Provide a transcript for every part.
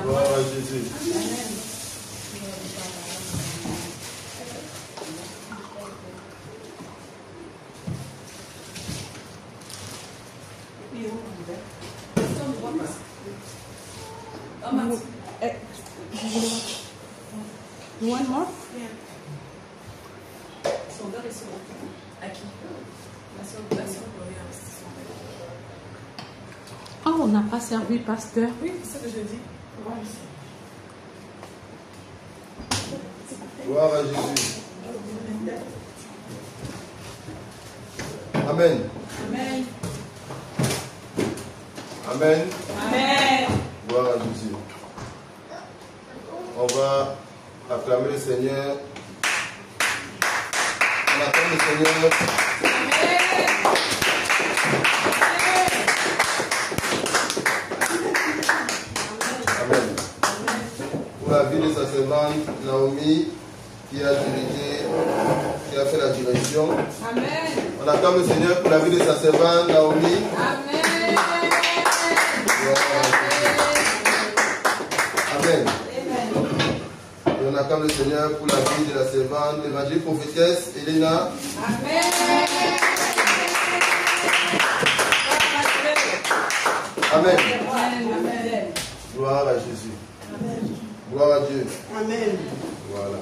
Gloire à Jésus. You want more? Son verre est sur à qui? La soeur Gloria. Oh, on n'a pas servi, pasteur. Oui, c'est ce que je dis. Gloire à Jésus. Amen. Amen. Amen. Amen. Gloire à Jésus. On va acclamer le Seigneur. On acclame le Seigneur. Amen. Pour la vie de sa servante Naomi, qui a dirigé, qui a fait la direction. Amen. On acclame le Seigneur pour la vie de sa servante Naomi. Amen. Amen. Et on acclame le Seigneur pour la vie de la servante, l'évangile prophétesse Elena. Amen. Amen. Amen. Gloire à Jésus. Amen. Gloire à Dieu. Amen. Voilà.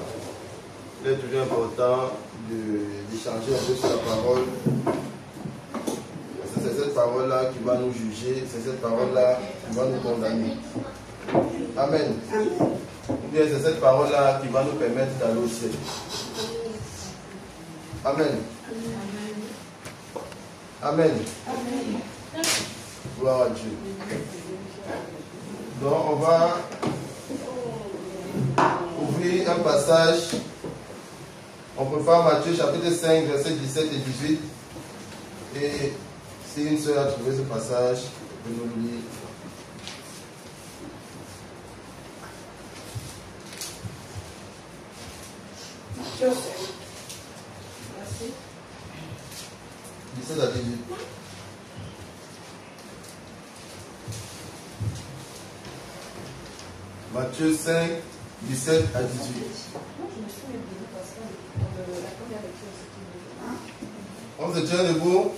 Il est toujours important d'échanger un peu sur la parole. Parce que c'est cette parole-là qui va nous juger, c'est cette parole-là qui va nous condamner. Amen. Ou bien c'est cette parole-là qui va nous permettre d'aller au ciel. Amen. Amen. Gloire à Dieu. Donc on va ouvrir un passage. On peut faire Matthieu chapitre 5, versets 17 et 18. Et si une sœur a trouvé ce passage, elle peut nous lire. Merci. 17 à 18. Matthieu 5, 17 à 18. On se tient debout.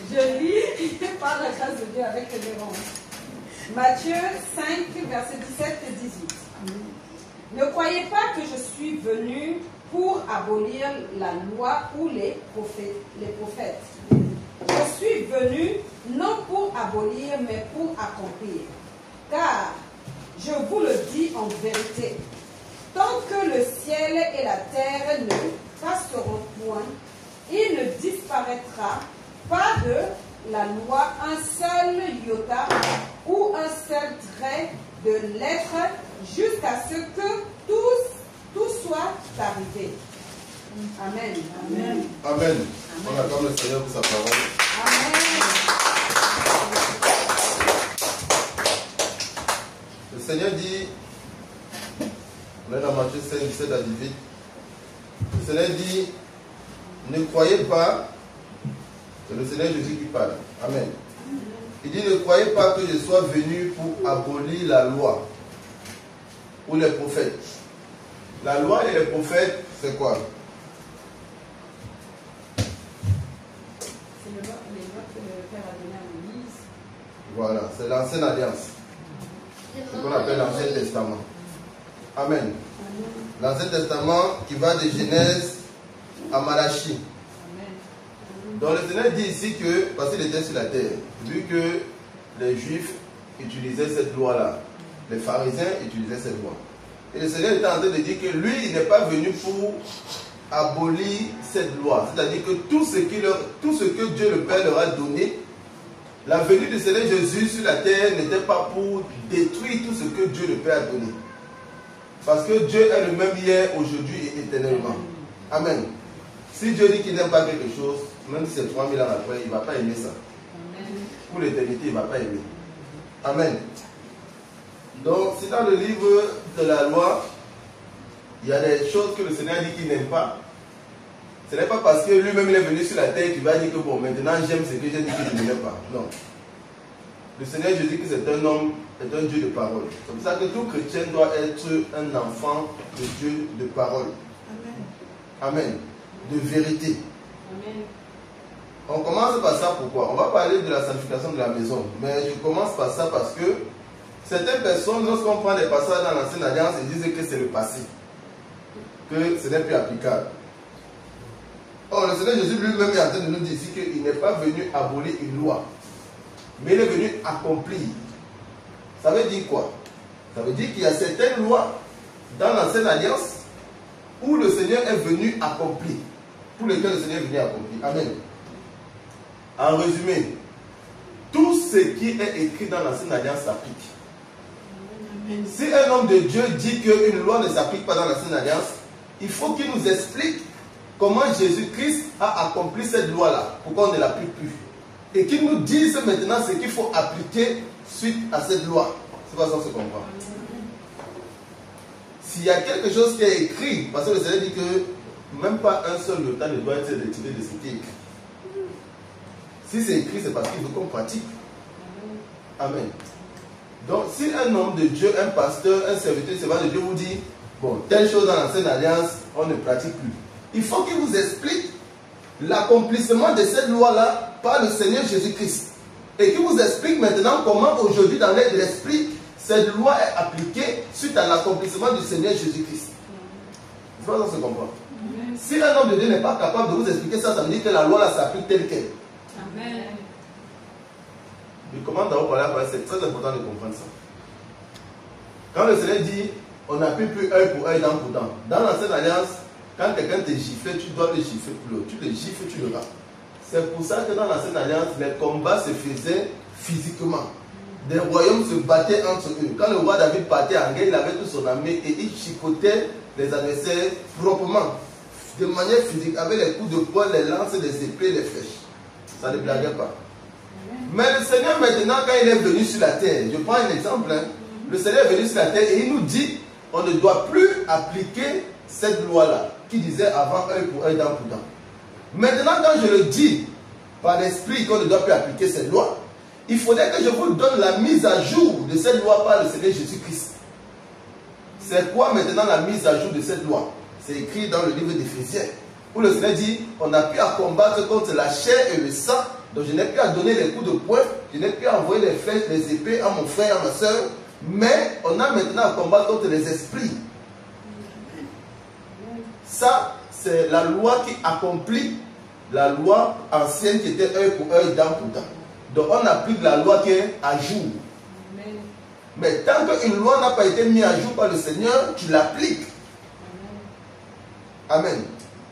Je lis par la grâce de Dieu avec révérence. Matthieu 5, versets 17 et 18. Ne croyez pas que je suis venu pour abolir la loi ou les prophètes. Je suis venu non pour abolir, mais pour accomplir. Car, je vous le dis en vérité, tant que le ciel et la terre ne passeront point, il ne disparaîtra pas de la loi un seul iota ou un seul trait de lettre jusqu'à ce que tout soit arrivé. Amen. Amen. Amen. On acclame le Seigneur pour sa parole. Amen. Le Seigneur dit, on est dans Matthieu 5, 17 à 18. Le Seigneur dit, ne croyez pas, c'est le Seigneur Jésus qui parle. Amen. Il dit, ne croyez pas que je sois venu pour abolir la loi ou les prophètes. La loi et les prophètes, c'est quoi? C'est les lois que le Père a donné à Moïse. Voilà, c'est l'ancienne alliance. Ce qu'on appelle l'Ancien Testament. Amen. L'Ancien Testament qui va de Genèse à Malachie. Donc le Seigneur dit ici que, parce qu'il était sur la terre, vu que les Juifs utilisaient cette loi-là, les pharisiens utilisaient cette loi. Et le Seigneur était en train de dire que lui, il n'est pas venu pour abolir cette loi. C'est-à-dire que tout ce que Dieu le Père leur a donné, la venue du Seigneur Jésus sur la terre n'était pas pour détruire tout ce que Dieu le Père a donné. Parce que Dieu est le même hier, aujourd'hui et éternellement. Amen. Si Dieu dit qu'il n'aime pas quelque chose, même si c'est 3000 ans après, il ne va pas aimer ça. Pour l'éternité, il ne va pas aimer. Amen. Donc, si dans le livre de la loi, il y a des choses que le Seigneur dit qu'il n'aime pas, ce n'est pas parce que lui-même il est venu sur la terre qu'il va dire que bon, maintenant j'aime ce que j'ai dit qu'il n'aime pas. Non. Le Seigneur Jésus que c'est un homme, est un Dieu de parole. C'est pour ça que tout chrétien doit être un enfant de Dieu de parole. Amen. Amen. De vérité. Amen. On commence par ça pourquoi? On va parler de la sanctification de la maison. Mais je commence par ça parce que certaines personnes, lorsqu'on prend des passages dans l'ancienne alliance, ils disent que c'est le passé. Que ce n'est plus applicable. Or, le Seigneur Jésus lui-même est en train de nous dire ici qu'il n'est pas venu abolir une loi, mais il est venu accomplir. Ça veut dire quoi? Ça veut dire qu'il y a certaines lois dans l'ancienne alliance où le Seigneur est venu accomplir, pour lesquelles le Seigneur est venu accomplir. Amen. En résumé, tout ce qui est écrit dans l'ancienne alliance s'applique. Si un homme de Dieu dit qu'une loi ne s'applique pas dans l'ancienne alliance, il faut qu'il nous explique comment Jésus-Christ a accompli cette loi-là, pourquoi on ne l'applique plus. Et qu'il nous dise maintenant ce qu'il faut appliquer suite à cette loi. C'est pas ça qu'on se comprend. S'il y a quelque chose qui est écrit, parce que le Seigneur dit que même pas un seul temps ne doit être retiré de ce qui est écrit. Si c'est écrit, c'est parce qu'il veut qu'on pratique. Amen. Donc, si un homme de Dieu, un pasteur, un serviteur, un servant de Dieu vous dit, bon, telle chose dans l'ancienne alliance, on ne pratique plus. Il faut qu'il vous explique l'accomplissement de cette loi-là par le Seigneur Jésus-Christ. Et qu'il vous explique maintenant comment aujourd'hui, dans l'aide de l'Esprit, cette loi est appliquée suite à l'accomplissement du Seigneur Jésus-Christ. C'est pas ça qu'on se comprend. Si un homme de Dieu n'est pas capable de vous expliquer ça, ça veut dire que la loi-là s'applique telle qu'elle. Amen. Mais comment d'abord parler après, c'est très important de comprendre ça. Quand le Seigneur dit, on n'applique plus œil pour œil, dent pour dent. Dans l'ancienne alliance, quand quelqu'un te gifle, tu dois le gifler pour l'autre. Tu le gifles, tu le rends. C'est pour ça que dans l'ancienne alliance, les combats se faisaient physiquement. Des royaumes se battaient entre eux. Quand le roi David partait en guerre, il avait toute son armée et il chicotait les adversaires proprement, de manière physique, avec les coups de poing, les lances, les épées, les flèches. Ça ne blaguait pas. Mais le Seigneur maintenant, quand il est venu sur la terre, je prends un exemple, hein, le Seigneur est venu sur la terre et il nous dit, on ne doit plus appliquer cette loi-là, qui disait avant œil pour œil, dent pour dent. Maintenant, quand je le dis par l'esprit qu'on ne doit plus appliquer cette loi, il faudrait que je vous donne la mise à jour de cette loi par le Seigneur Jésus-Christ. C'est quoi maintenant la mise à jour de cette loi? C'est écrit dans le livre d'Éphésiens, où le Seigneur dit, on n'a plus à combattre contre la chair et le sang, donc je n'ai plus à donner les coups de poing, je n'ai plus à envoyer les flèches, les épées à mon frère, à ma soeur, mais on a maintenant à combattre contre les esprits. Ça, c'est la loi qui accomplit la loi ancienne qui était œil pour œil, dent pour dent. Donc on applique la loi qui est à jour. Amen. Mais tant qu'une loi n'a pas été mise à jour par le Seigneur, tu l'appliques. Amen. Amen.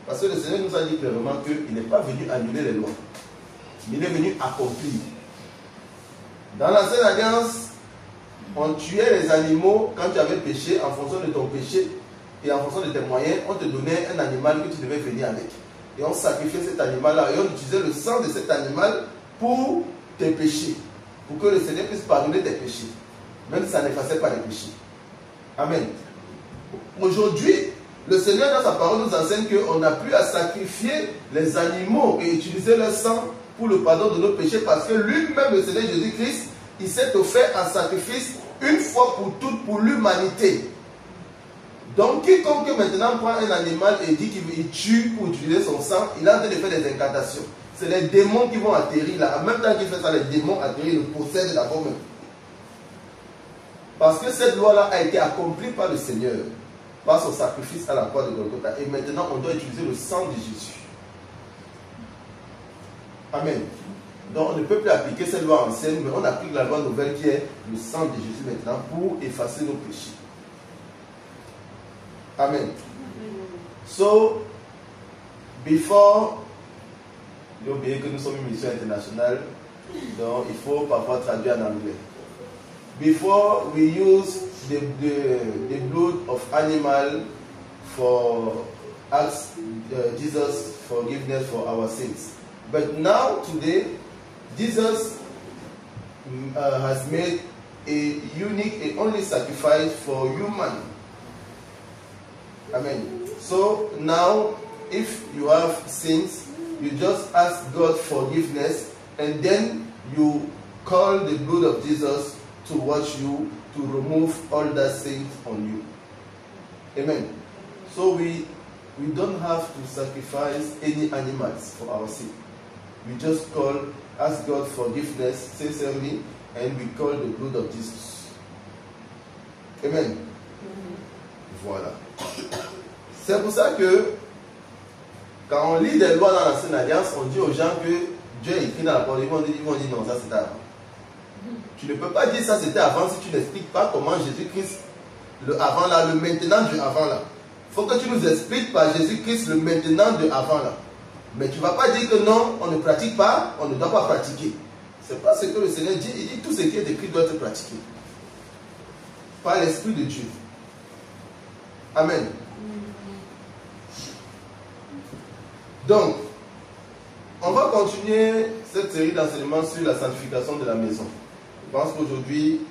Parce que le Seigneur nous a dit clairement qu'il n'est pas venu annuler les lois. Il est venu accomplir. Dans l'ancienne alliance, on tuait les animaux quand tu avais péché en fonction de ton péché. Et en fonction de tes moyens, on te donnait un animal que tu devais venir avec. Et on sacrifiait cet animal-là. Et on utilisait le sang de cet animal pour tes péchés. Pour que le Seigneur puisse pardonner tes péchés. Même si ça n'effaçait pas les péchés. Amen. Aujourd'hui, le Seigneur dans sa parole nous enseigne qu'on n'a plus à sacrifier les animaux et utiliser leur sang pour le pardon de nos péchés. Parce que lui-même, le Seigneur Jésus-Christ, il s'est offert un sacrifice une fois pour toutes pour l'humanité. Donc, quiconque maintenant prend un animal et dit qu'il tue pour utiliser son sang, il est en train de faire des incantations. C'est les démons qui vont atterrir là. En même temps qu'il fait ça, les démons atterrissent, le possèdent d'abord même. Parce que cette loi-là a été accomplie par le Seigneur, par son sacrifice à la croix de Golgotha. Et maintenant, on doit utiliser le sang de Jésus. Amen. Donc, on ne peut plus appliquer cette loi ancienne, mais on applique la loi nouvelle qui est le sang de Jésus maintenant pour effacer nos péchés. Amen. So, before, j'ai oublié que nous sommes une mission internationale, donc il faut parfois traduire en anglais. Before we use the blood of animal for as Jesus forgiveness for our sins. But now, today, Jesus has made a unique and only sacrifice for human. Amen. So now, if you have sins, you just ask God forgiveness, and then you call the blood of Jesus to wash you, to remove all that sins on you. Amen. So we don't have to sacrifice any animals for our sin. We just ask God forgiveness sincerely, and we call the blood of Jesus. Amen. Voilà. C'est pour ça que quand on lit des lois dans l'Ancienne Alliance, on dit aux gens que Dieu est écrit dans la parole, ils vont dire non, ça c'était avant. Tu ne peux pas dire ça c'était avant si tu n'expliques pas comment Jésus-Christ, le avant là, le maintenant du avant là. Il faut que tu nous expliques par Jésus-Christ le maintenant de avant là. Mais tu ne vas pas dire que non, on ne pratique pas, on ne doit pas pratiquer. Ce n'est pas ce que le Seigneur dit. Il dit tout ce qui est écrit doit être pratiqué. Par l'Esprit de Dieu. Amen. Donc, on va continuer cette série d'enseignements sur la sanctification de la maison. Je pense qu'aujourd'hui,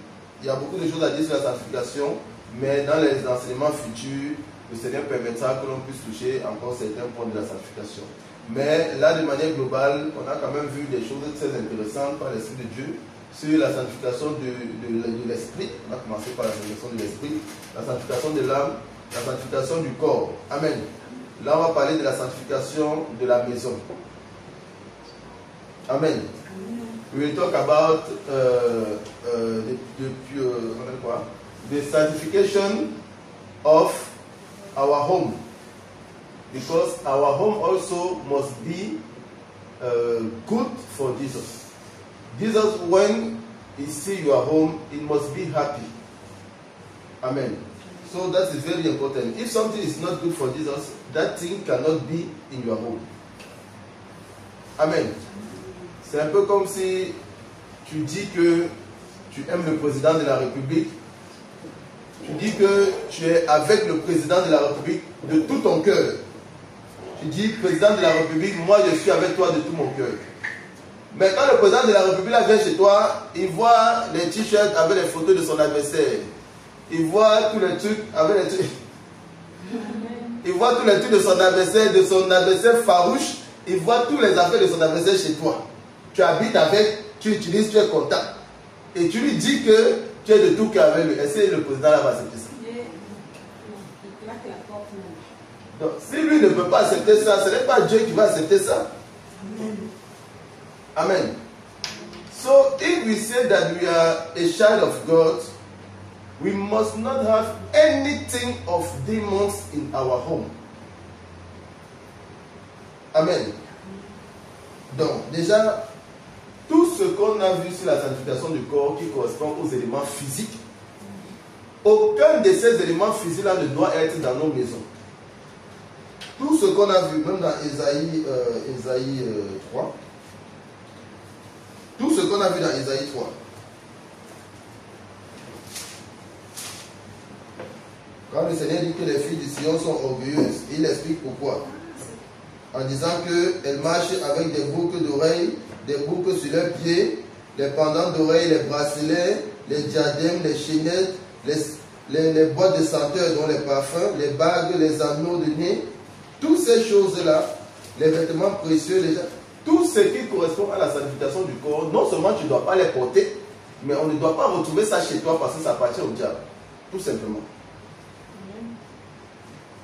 il y a beaucoup de choses à dire sur la sanctification, mais dans les enseignements futurs, le Seigneur permettra que l'on puisse toucher encore certains points de la sanctification. Mais là, de manière globale, on a quand même vu des choses très intéressantes par l'Esprit de Dieu sur la sanctification de l'esprit. On a commencé par la sanctification de l'esprit, la sanctification de l'âme, la sanctification du corps. Amen. Là, on va parler de la sanctification de la maison. Amen. We will talk about the sanctification of our home, because our home also must be good for Jesus. Jesus, when he sees your home, it must be happy. Amen. So that is very important. If something is not good for Jesus, that thing cannot be in your home. Amen. C'est un peu comme si tu dis que tu aimes le président de la République. Tu dis que tu es avec le président de la République de tout ton cœur. Tu dis, président de la République, moi je suis avec toi de tout mon cœur. Mais quand le président de la République vient chez toi, il voit les t-shirts avec les photos de son adversaire. Il voit tous les trucs avec les trucs. Il voit tous les trucs de son adversaire farouche. Il voit tous les affaires de son adversaire chez toi. Tu habites avec, tu utilises, tu es content. Et tu lui dis que tu es de tout cœur avec lui. Est-ce que le président là va accepter ça? Donc, si lui ne peut pas accepter ça, ce n'est pas Dieu qui va accepter ça. Amen. So, if we say that we are a child of God, we must not have anything of demons in our home. Amen. Donc, déjà, tout ce qu'on a vu sur la sanctification du corps qui correspond aux éléments physiques, aucun de ces éléments physiques-là ne doit être dans nos maisons. Tout ce qu'on a vu, même dans Ésaïe 3, tout ce qu'on a vu dans Ésaïe 3, quand le Seigneur dit que les filles du Sion sont orgueilleuses, il explique pourquoi. En disant qu'elles marchent avec des boucles d'oreilles, des boucles sur leurs pieds, les pendants d'oreilles, les bracelets, les diadèmes, les chaînettes, les boîtes de senteur dont les parfums, les bagues, les anneaux de nez, toutes ces choses-là, les vêtements précieux, tout ce qui correspond à la sanctification du corps, non seulement tu ne dois pas les porter, mais on ne doit pas retrouver ça chez toi parce que ça appartient au diable. Tout simplement.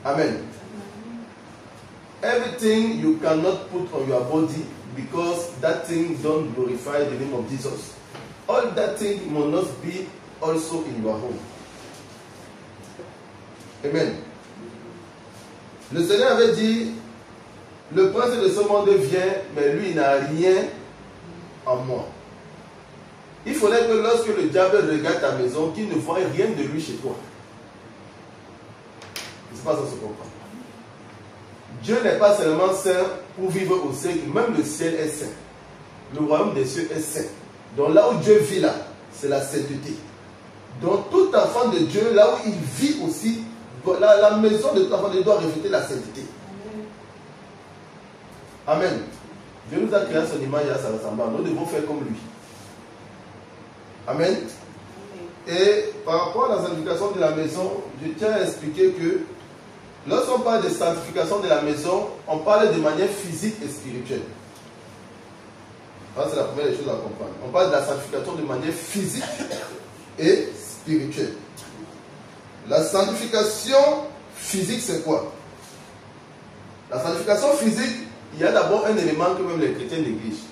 Amen. Everything you cannot put on your body because that thing don't glorify the name of Jesus. All that thing must be also in your home. Amen. Le Seigneur avait dit, le prince de ce monde vient, mais lui il n'a rien en moi. Il faudrait que lorsque le diable regarde ta maison, qu'il ne voie rien de lui chez toi. C'est pas ça se comprend. Dieu n'est pas seulement saint pour vivre au ciel, même le ciel est saint. Le royaume des cieux est saint. Donc là où Dieu vit là, c'est la sainteté. Donc tout enfant de Dieu, là où il vit aussi, la maison de tout enfant de Dieu doit refléter la sainteté. Amen. Dieu nous a créé à son image et à sa ressemblance. Nous devons faire comme lui. Amen. Et par rapport à la sanctification de la maison, je tiens à expliquer que lorsqu'on parle de sanctification de la maison, on parle de manière physique et spirituelle. C'est la première des choses à comprendre. On parle de la sanctification de manière physique et spirituelle. La sanctification physique, c'est quoi? La sanctification physique, il y a d'abord un élément que même les chrétiens négligent,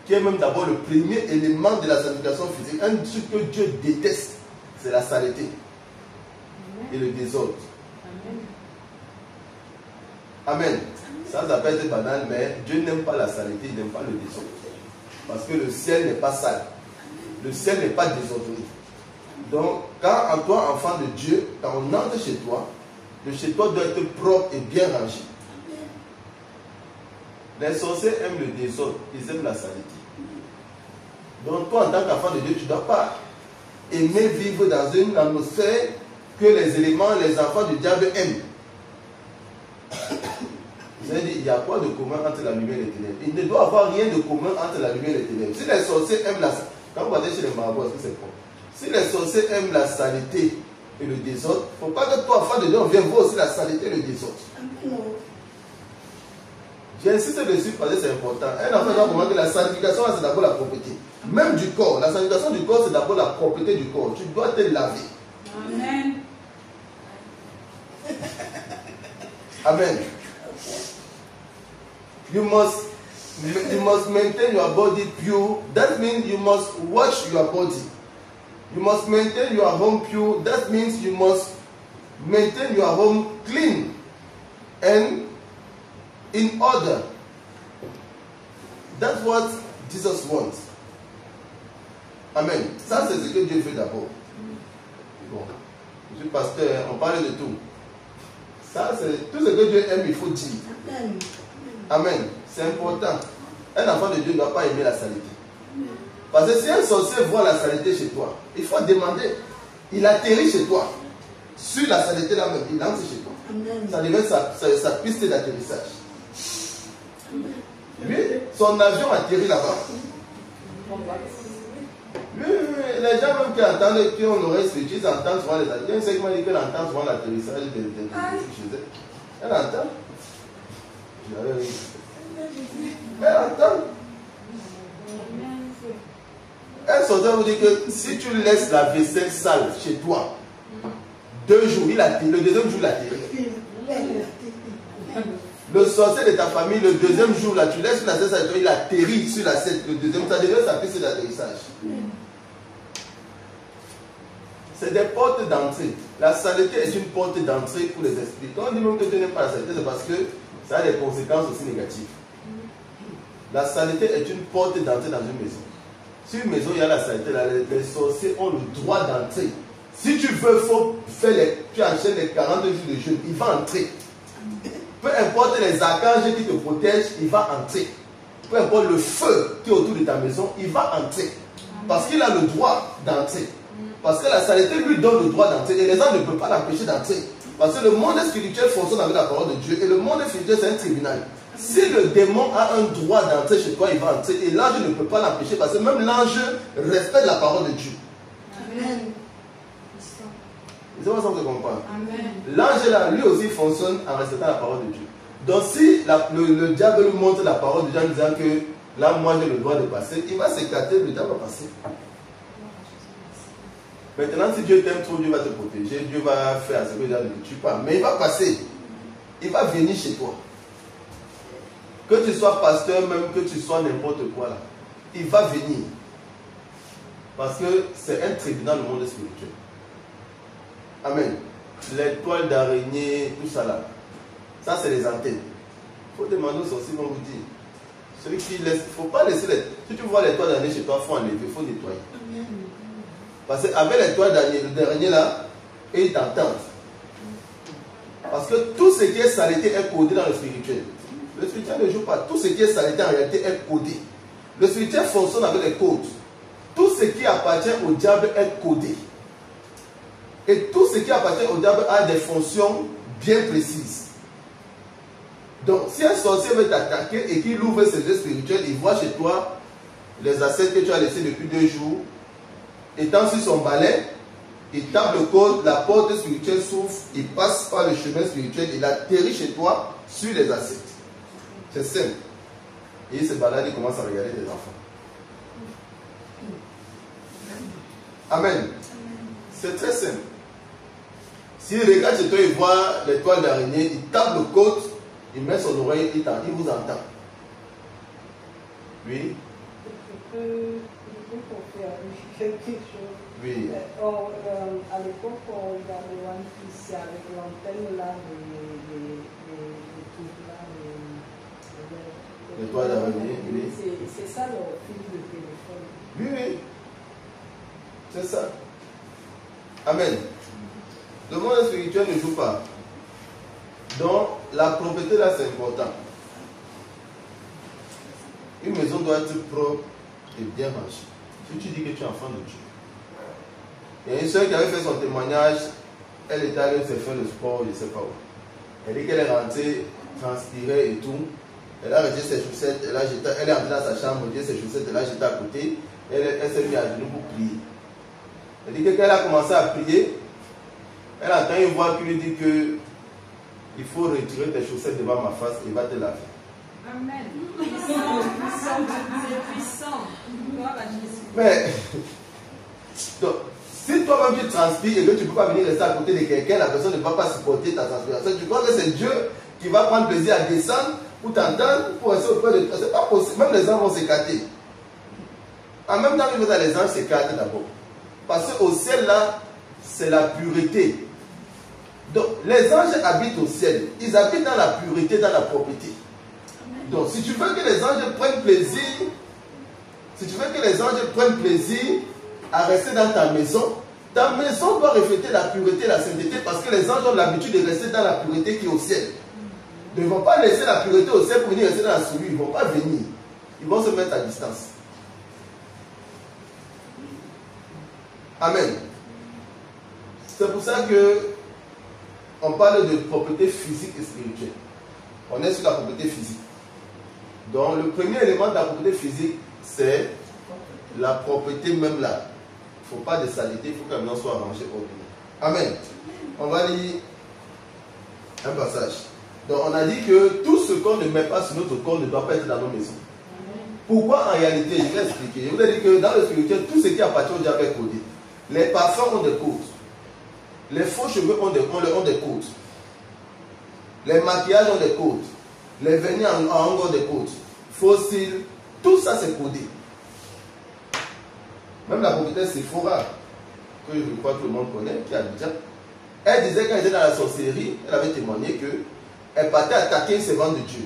qui est même d'abord le premier élément de la sanctification physique. Un truc que Dieu déteste, c'est la saleté et le désordre. Amen. Ça peut être banal, mais Dieu n'aime pas la saleté, il n'aime pas le désordre. Parce que le ciel n'est pas sale. Le ciel n'est pas désordonné. Donc, quand toi, enfant de Dieu, quand on entre chez toi, le chez toi doit être propre et bien rangé. Les sorciers aiment le désordre, ils aiment la saleté. Donc, toi, en tant qu'enfant de Dieu, tu ne dois pas aimer vivre dans une atmosphère que les éléments, les enfants du diable aiment. Vous avez dit, il y a quoi de commun entre la lumière et les ténèbres? Il ne doit avoir rien de commun entre la lumière et les ténèbres. Si les sorciers aiment la saleté, quand vous allez chez les marabouts, est-ce que c'est bon? Si les sorciers aiment la saleté et le désordre, il ne faut pas que toi, enfant de Dieu, on vienne voir aussi la saleté et le désordre. J'insiste dessus parce que c'est important. Un enfant doit comprendre que la sanctification, c'est d'abord la propreté. Même du corps. La sanctification du corps, c'est d'abord la propreté du corps. Tu dois te laver. Amen. Amen. You must maintain your body pure. That means you must wash your body. You must maintain your home pure. That means you must maintain your home clean and in order. That's what Jesus wants. Amen. Ça, c'est ce que Dieu fait d'abord. Bon, je suis pasteur, on parle de tout. Ça, c'est tout ce que Dieu aime, il faut dire. Amen. C'est important. Un enfant de Dieu ne doit pas aimer la saleté. Parce que si un sorcier voit la saleté chez toi, il faut demander. Il atterrit chez toi. Sur la saleté là-même, il entre chez toi. Ça devient sa piste d'atterrissage. Lui, son avion atterrit là-bas. Les gens même qui entendent, qui ont l'oreille spirituelle, ils entendent souvent les atterrissages. Il y a un segment qui entend souvent l'atterrissage chez eux. Elle entend. Elle entend. Un soldat vous dit que si tu laisses la vaisselle sale chez toi, 2 jours, il atterrit. Le deuxième jour, il atterrit. Le sorcier de ta famille, le deuxième jour, là, tu laisses la vaisselle sale, il atterrit sur la scène. Le deuxième, ça devient sa piste d'atterrissage. C'est des portes d'entrée. La saleté est une porte d'entrée pour les esprits. Quand on dit même que Dieu n'aime pas la saleté, c'est parce que ça a des conséquences aussi négatives. La saleté est une porte d'entrée dans une maison. Si une maison, il y a la saleté, les sorciers ont le droit d'entrer. Si tu veux, faut faire tu enchaînes les 40 jours de jeûne, il va entrer. Peu importe les archanges qui te protègent, il va entrer. Peu importe le feu qui est autour de ta maison, il va entrer. Parce qu'il a le droit d'entrer. Parce que la saleté lui donne le droit d'entrer et les gens ne peuvent pas l'empêcher d'entrer. Parce que le monde spirituel fonctionne avec la parole de Dieu et le monde spirituel c'est un tribunal. Si le démon a un droit d'entrer chez toi, il va entrer et l'ange ne peut pas l'empêcher parce que même l'ange respecte la parole de Dieu. Amen. C'est pas ça que vous comprenez. L'ange là, lui aussi fonctionne en respectant la parole de Dieu. Donc si le diable lui montre la parole de Dieu en disant que là moi j'ai le droit de passer, il va s'écarter, le diable va passer. Maintenant, si Dieu t'aime trop, Dieu va te protéger, Dieu va faire ce que Dieu ne tue pas. Mais il va passer. Il va venir chez toi. Que tu sois pasteur, même que tu sois n'importe quoi là, il va venir. Parce que c'est un tribunal au monde spirituel. Amen. Les toiles d'araignée, tout ça là. Ça, c'est les antennes. Il faut demander aux sorciers, vont vous dire. Celui qui laisse, il ne faut pas laisser les. Si tu vois les toiles d'araignée chez toi, il faut enlever, il faut nettoyer. Parce qu'avec les toiles d'araignée là, et ils t'entendent. Parce que tout ce qui est saleté est codé dans le spirituel. Le spirituel ne joue pas. Tout ce qui est saleté en réalité est codé. Le spirituel fonctionne avec les codes. Tout ce qui appartient au diable est codé. Et tout ce qui appartient au diable a des fonctions bien précises. Donc, si un sorcier veut t'attaquer et qu'il ouvre ses yeux spirituels, il voit chez toi les assiettes que tu as laissées depuis 2 jours, étant sur son balai, il tape le code, la porte spirituelle s'ouvre, il passe par le chemin spirituel, il atterrit chez toi sur les assiettes. C'est simple. Et il se balade, il commence à regarder tes enfants. Amen. C'est très simple. S'il regarde chez toi, il voit l'étoile d'araignée, il tape le code, il met son oreille, il vous entend. Oui. Je peux confirmer quelque chose. Oui. À l'époque, on regardait One Piece avec l'antenne là, l'étoile d'araignée, oui. C'est ça le fil de téléphone. Oui, oui. C'est ça. Amen. Le monde spirituel ne joue pas. Donc, la propreté là, c'est important. Une maison doit être propre et bien rangée. Si tu dis que tu es enfant de Dieu. Il y a une soeur qui avait fait son témoignage, elle était allée se faire le sport, je ne sais pas où. Elle dit qu'elle est rentrée, transpirait et tout. Elle a rejeté ses chaussettes, elle est entrée dans sa chambre, rejeté ses chaussettes, elle a jeté à côté. Elle s'est mise à genoux pour prier. Elle dit que quand elle a commencé à prier, elle entend une voix qui lui dit que il faut retirer tes chaussettes devant ma face et va te laver. Amen. Puissant, c'est puissant. Gloire à Jésus. Mais, donc, si toi-même tu transpires et que tu ne peux pas venir rester à côté de quelqu'un, la personne ne va pas supporter ta transpiration. Tu crois que c'est Dieu qui va prendre plaisir à descendre pour t'entendre, pour rester auprès de toi. C'est pas possible. Même les anges vont s'écarter. En même temps que les anges s'écartent d'abord. Parce qu'au ciel là, c'est la pureté. Donc, les anges habitent au ciel. Ils habitent dans la pureté, dans la propreté. Donc, si tu veux que les anges prennent plaisir, à rester dans ta maison doit refléter la pureté et la sainteté parce que les anges ont l'habitude de rester dans la pureté qui est au ciel. Ils ne vont pas laisser la pureté au ciel pour venir rester dans la souillure. Ils ne vont pas venir. Ils vont se mettre à distance. Amen. C'est pour ça que on parle de propreté physique et spirituelle. On est sur la propreté physique. Donc le premier élément de la propreté physique, c'est la propreté même là. Il ne faut pas de saleté, il faut que la maison soit rangée ordinaire. Amen. On va lire un passage. Donc on a dit que tout ce qu'on ne met pas sur notre corps ne doit pas être dans nos maisons. Pourquoi en réalité? Je vais expliquer. Je vous ai dit que dans le spirituel, tout ce qui appartient au diable est codé. Les parfums ont des codes. Les faux cheveux ont des codes. Les maquillages ont des codes. Les vernis en ongles ont des codes. Fossiles, tout ça c'est codé. Même la prophétesse Sephora, que je crois que tout le monde connaît, qui a déjà, elle disait quand elle était dans la sorcellerie, elle avait témoigné qu'elle partait attaquer une servante de Dieu.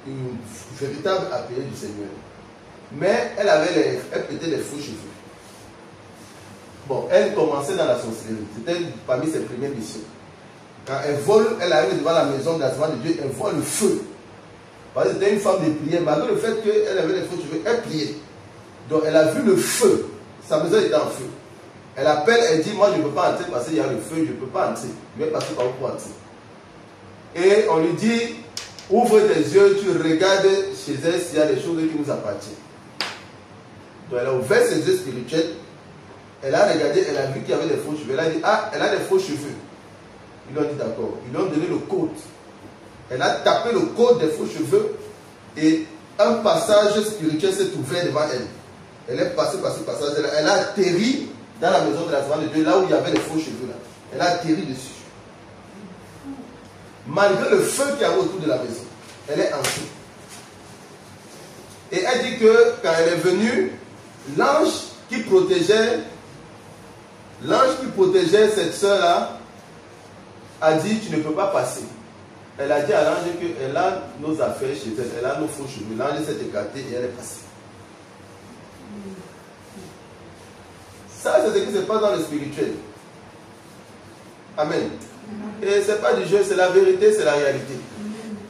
Une véritable appelée du Seigneur. Mais elle pétait les faux cheveux. Bon, elle commençait dans la sorcellerie. C'était parmi ses premières missions. Quand elle vole, elle arrive devant la maison de la servante de Dieu, elle voit le feu. Parce que c'était une femme de prière. Malgré le fait qu'elle avait les faux cheveux, elle priait. Donc elle a vu le feu. Sa maison était en feu. Elle appelle, elle dit, moi je ne peux pas entrer parce qu'il y a le feu, je ne peux pas entrer. Je vais passer par où pour entrer. Et on lui dit, ouvre tes yeux, tu regardes chez elle s'il y a des choses qui nous appartiennent. Donc elle a ouvert ses yeux spirituels. Elle a regardé, elle a vu qu'il y avait des faux cheveux. Elle a dit, ah, elle a des faux cheveux. Ils lui ont dit d'accord. Ils lui ont donné le code. Elle a tapé le code des faux cheveux et un passage spirituel s'est ouvert devant elle. Elle est passée par ce passage-là. Elle a atterri dans la maison de la servante de Dieu, là où il y avait les faux cheveux. Là. Elle a atterri dessus. Malgré le feu qu'il y avait autour de la maison, elle est entrée. Et elle dit que quand elle est venue, l'ange qui protégeait cette soeur-là a dit, tu ne peux pas passer. Elle a dit à l'ange qu'elle a nos affaires chez elle, elle a nos faux cheveux. L'ange s'est écarté et elle est passée. Ça, c'est ce qui se passe dans le spirituel. Amen. Et ce n'est pas du jeu, c'est la vérité, c'est la réalité.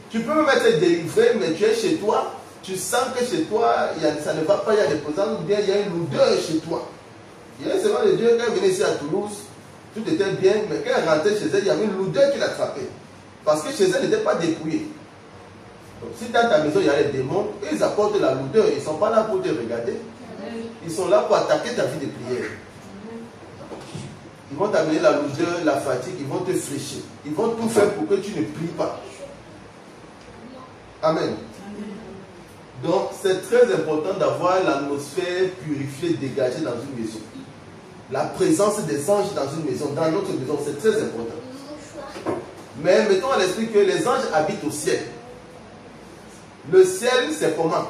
Tu peux même être délivré, mais tu es chez toi, tu sens que chez toi, ça ne va pas, il y a des présences, ou bien il y a une odeur chez toi. Il y a un servant de Dieu, quand elle venait ici à Toulouse, tout était bien, mais quand elle rentrait chez elle, il y avait une odeur qui l'attrapait. Parce que chez eux, ils n'étaient pas dépouillés. Donc, si dans ta maison, il y a les démons, ils apportent la lourdeur. Ils ne sont pas là pour te regarder. Ils sont là pour attaquer ta vie de prière. Ils vont t'amener la lourdeur, la fatigue, ils vont te fléchir. Ils vont tout faire pour que tu ne pries pas. Amen. Donc, c'est très important d'avoir l'atmosphère purifiée, dégagée dans une maison. La présence des anges dans une maison, dans notre maison, c'est très important. Mais mettons à l'esprit que les anges habitent au ciel. Le ciel, c'est comment?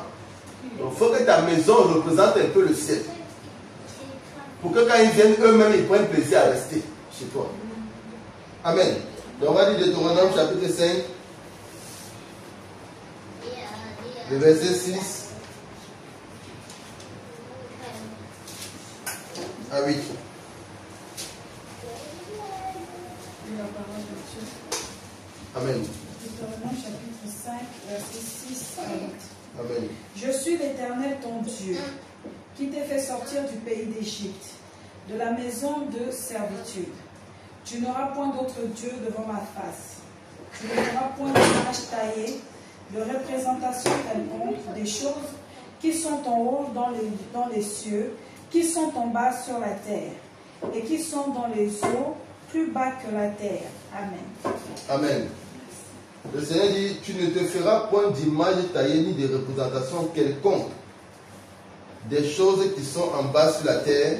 Donc, il faut que ta maison représente un peu le ciel. Pour que quand ils viennent, eux-mêmes, ils prennent plaisir à rester chez toi. Amen. Donc, on va lire Deutéronome chapitre 5, le verset 6 à 8. Amen. Deutéronome chapitre 5, verset 6 à 8. Amen. Je suis l'Éternel ton Dieu, qui t'ai fait sortir du pays d'Égypte, de la maison de servitude. Tu n'auras point d'autre Dieu devant ma face. Tu ne feras point d'image taillée, de représentation quelconque des choses qui sont en haut dans les cieux, qui sont en bas sur la terre, et qui sont dans les eaux plus bas que la terre. Amen. Amen. Le Seigneur dit, tu ne te feras point d'image taillée ni de représentation quelconque des choses qui sont en bas sur la terre,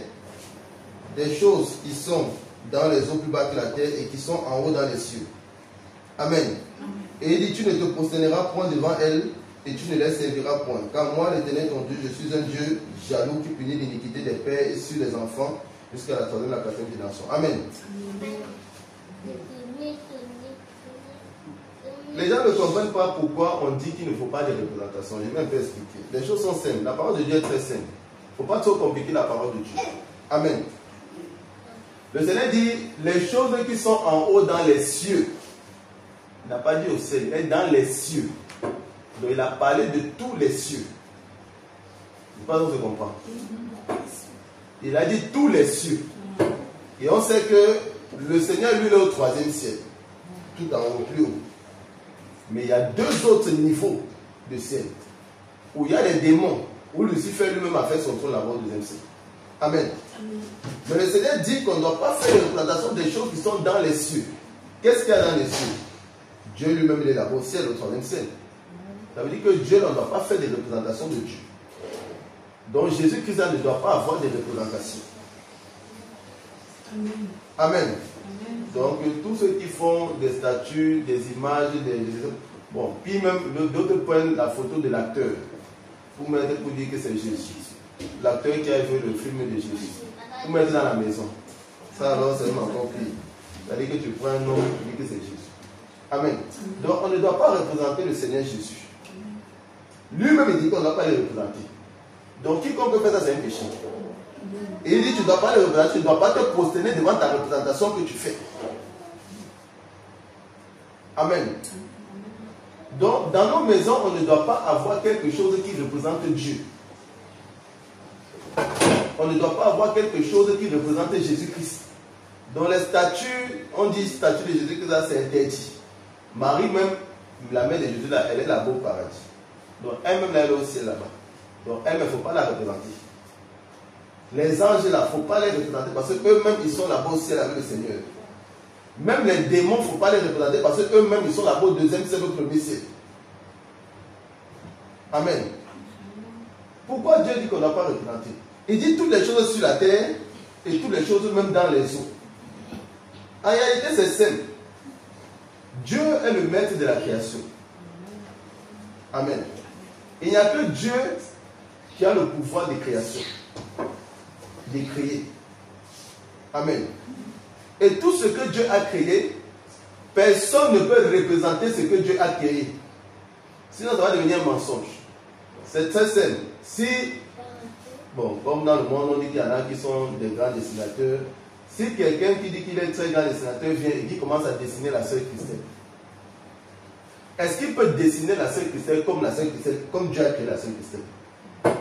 des choses qui sont dans les eaux plus bas que la terre et qui sont en haut dans les cieux. Amen. Et il dit, tu ne te prosterneras point devant elles et tu ne les serviras point. Car moi, l'Éternel ton Dieu, je suis un Dieu jaloux qui punit l'iniquité des pères et sur les enfants jusqu'à la troisième et la quatrième génération. Amen. Les gens ne comprennent pas pourquoi on dit qu'il ne faut pas de représentation. Je vais un peu expliquer. Les choses sont simples. La parole de Dieu est très simple. Il ne faut pas trop compliquer la parole de Dieu. Amen. Le Seigneur dit, les choses qui sont en haut dans les cieux, il n'a pas dit au ciel, mais dans les cieux. Donc il a parlé de tous les cieux. Je ne sais pas si on se comprend. Il a dit tous les cieux. Et on sait que le Seigneur, lui, est au troisième ciel. Tout en haut, plus haut. Mais il y a deux autres niveaux de ciel. Où il y a les démons. Où Lucifer lui-même a fait son trône là-bas au deuxième ciel. Amen. Mais le Seigneur dit qu'on ne doit pas faire une représentation des choses qui sont dans les cieux. Qu'est-ce qu'il y a dans les cieux? Dieu lui-même, il est là-bas au ciel, au troisième ciel. Ça veut dire que Dieu ne doit pas faire des représentations de Dieu. Donc Jésus-Christ ne doit pas avoir des représentations. Amen. Amen. Amen. Donc tous ceux qui font des statues, des images, bon, puis même d'autres prennent la photo de l'acteur pour mettre pour dire que c'est Jésus. L'acteur qui a vu le film de Jésus. Pour mettre dans la maison. Ça alors c'est encore pire. C'est-à-dire que tu prends un nom et tu dis que c'est Jésus. Amen. Donc on ne doit pas représenter le Seigneur Jésus. Lui-même il dit qu'on ne doit pas le représenter. Donc quiconque fait ça c'est un péché. Et il dit tu ne dois pas le représenter, tu ne dois pas te prosterner devant ta représentation que tu fais. Amen. Donc dans nos maisons on ne doit pas avoir quelque chose qui représente Dieu. On ne doit pas avoir quelque chose qui représente Jésus-Christ. Dans les statues, on dit statue de Jésus-Christ, là c'est interdit. Marie même, la mère de Jésus là, elle est là-bas au paradis. Donc elle-même là, elle est au ciel là-bas. Donc elle, il ne faut pas la représenter. Les anges là, il ne faut pas les représenter parce qu'eux-mêmes ils sont là-bas au ciel avec le Seigneur. Même les démons, il ne faut pas les représenter parce qu'eux-mêmes ils sont là-bas au deuxième ciel, au premier ciel. Amen. Pourquoi Dieu dit qu'on ne doit pas représenter? Il dit toutes les choses sur la terre et toutes les choses même dans les eaux. En réalité, c'est simple. Dieu est le maître de la création. Amen. Il n'y a que Dieu qui a le pouvoir de création. De créer. Amen. Et tout ce que Dieu a créé, personne ne peut représenter ce que Dieu a créé. Sinon, ça va devenir un mensonge. C'est très simple. Si, bon, comme dans le monde, on dit qu'il y en a qui sont des grands dessinateurs. Si quelqu'un qui dit qu'il est très grand dessinateur vient et qui commence à dessiner la sœur Christelle, est-ce qu'il peut dessiner la sœur Christelle comme la sœur Christelle, comme Dieu a créé la sœur Christelle?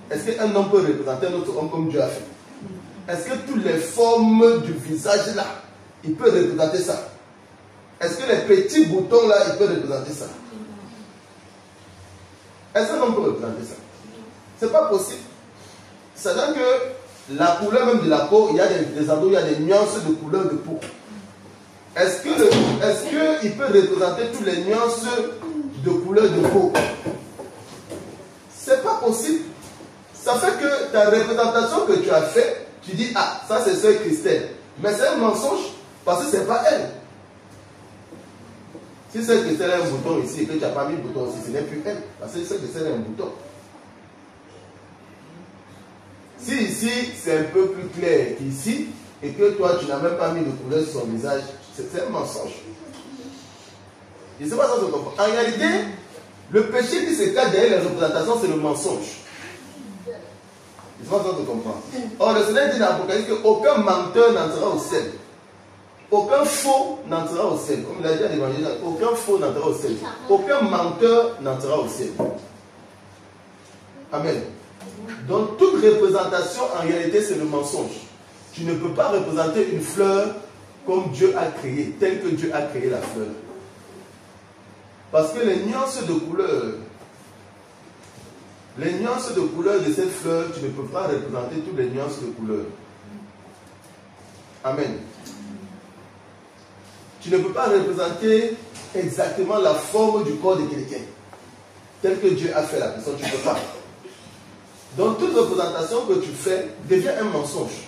Est-ce qu'un homme peut représenter un autre homme comme Dieu a fait? Est-ce que toutes les formes du visage là, il peut représenter ça? Est-ce que les petits boutons là, ils peuvent représenter ça? Est-ce qu'un homme peut représenter ça? C'est pas possible. C'est-à-dire que la couleur même de la peau, il y a des endroits où il y a des nuances de couleur de peau. Est-ce qu'il peut représenter toutes les nuances de couleur de peau? C'est pas possible. Ça fait que ta représentation que tu as fait, tu dis, ah, ça c'est sœur Christelle. Mais c'est un mensonge parce que c'est pas elle. Si sœur Christelle a un bouton ici et que tu n'as pas mis le bouton aussi, ce n'est plus elle. Parce que sœur Christelle a un bouton. Si ici c'est un peu plus clair qu'ici et que toi tu n'as même pas mis de couleur sur son visage, c'est un mensonge. Je ne sais pas si on se comprend. En réalité, le péché qui se cache derrière les représentations, c'est le mensonge. Je ne sais pas si on se comprend. Or, le Seigneur dit dans l'Apocalypse qu'aucun menteur n'entrera au ciel. Aucun faux n'entrera au ciel. Comme il a dit à l'évangile, aucun faux n'entrera au ciel. Aucun menteur n'entrera au ciel. Amen. Donc, toute représentation, en réalité, c'est le mensonge. Tu ne peux pas représenter une fleur comme Dieu a créé, telle que Dieu a créé la fleur. Parce que les nuances de couleur de cette fleur, tu ne peux pas représenter toutes les nuances de couleur. Amen. Tu ne peux pas représenter exactement la forme du corps de quelqu'un, tel que Dieu a fait la personne, tu ne peux pas. Donc toute représentation que tu fais devient un mensonge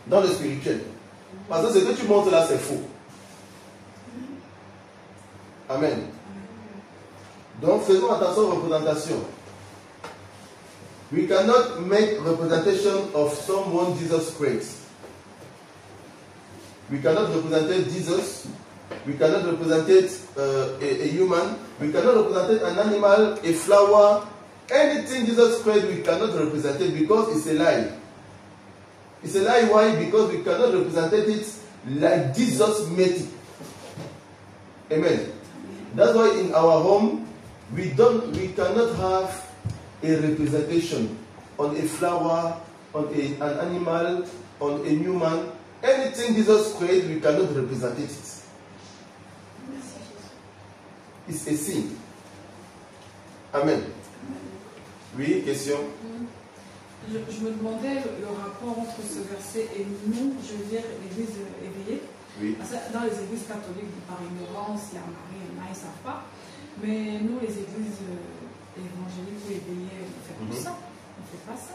dans le spirituel. Parce que ce que tu montres là, c'est faux. Amen. Donc faisons attention aux représentations. We cannot make representation of someone Jesus creates. We cannot represent Jesus. We cannot represent a human. We cannot represent an animal, a flower. Anything Jesus created, we cannot represent it because it's a lie. It's a lie. Why? Because we cannot represent it like Jesus made it. Amen. That's why in our home, we cannot have a representation on a flower, on an animal, on a human. Anything Jesus created, we cannot represent it. It's a sin. Amen. Oui, question? Je me demandais le rapport entre ce verset et nous, je veux dire, l'église éveillée. Oui. Parce que dans les églises catholiques, par ignorance, il y a Marie, il y en a, ils ne savent pas. Mais nous, les églises évangéliques ou éveillées, on ne fait pas ça. On ne fait pas ça.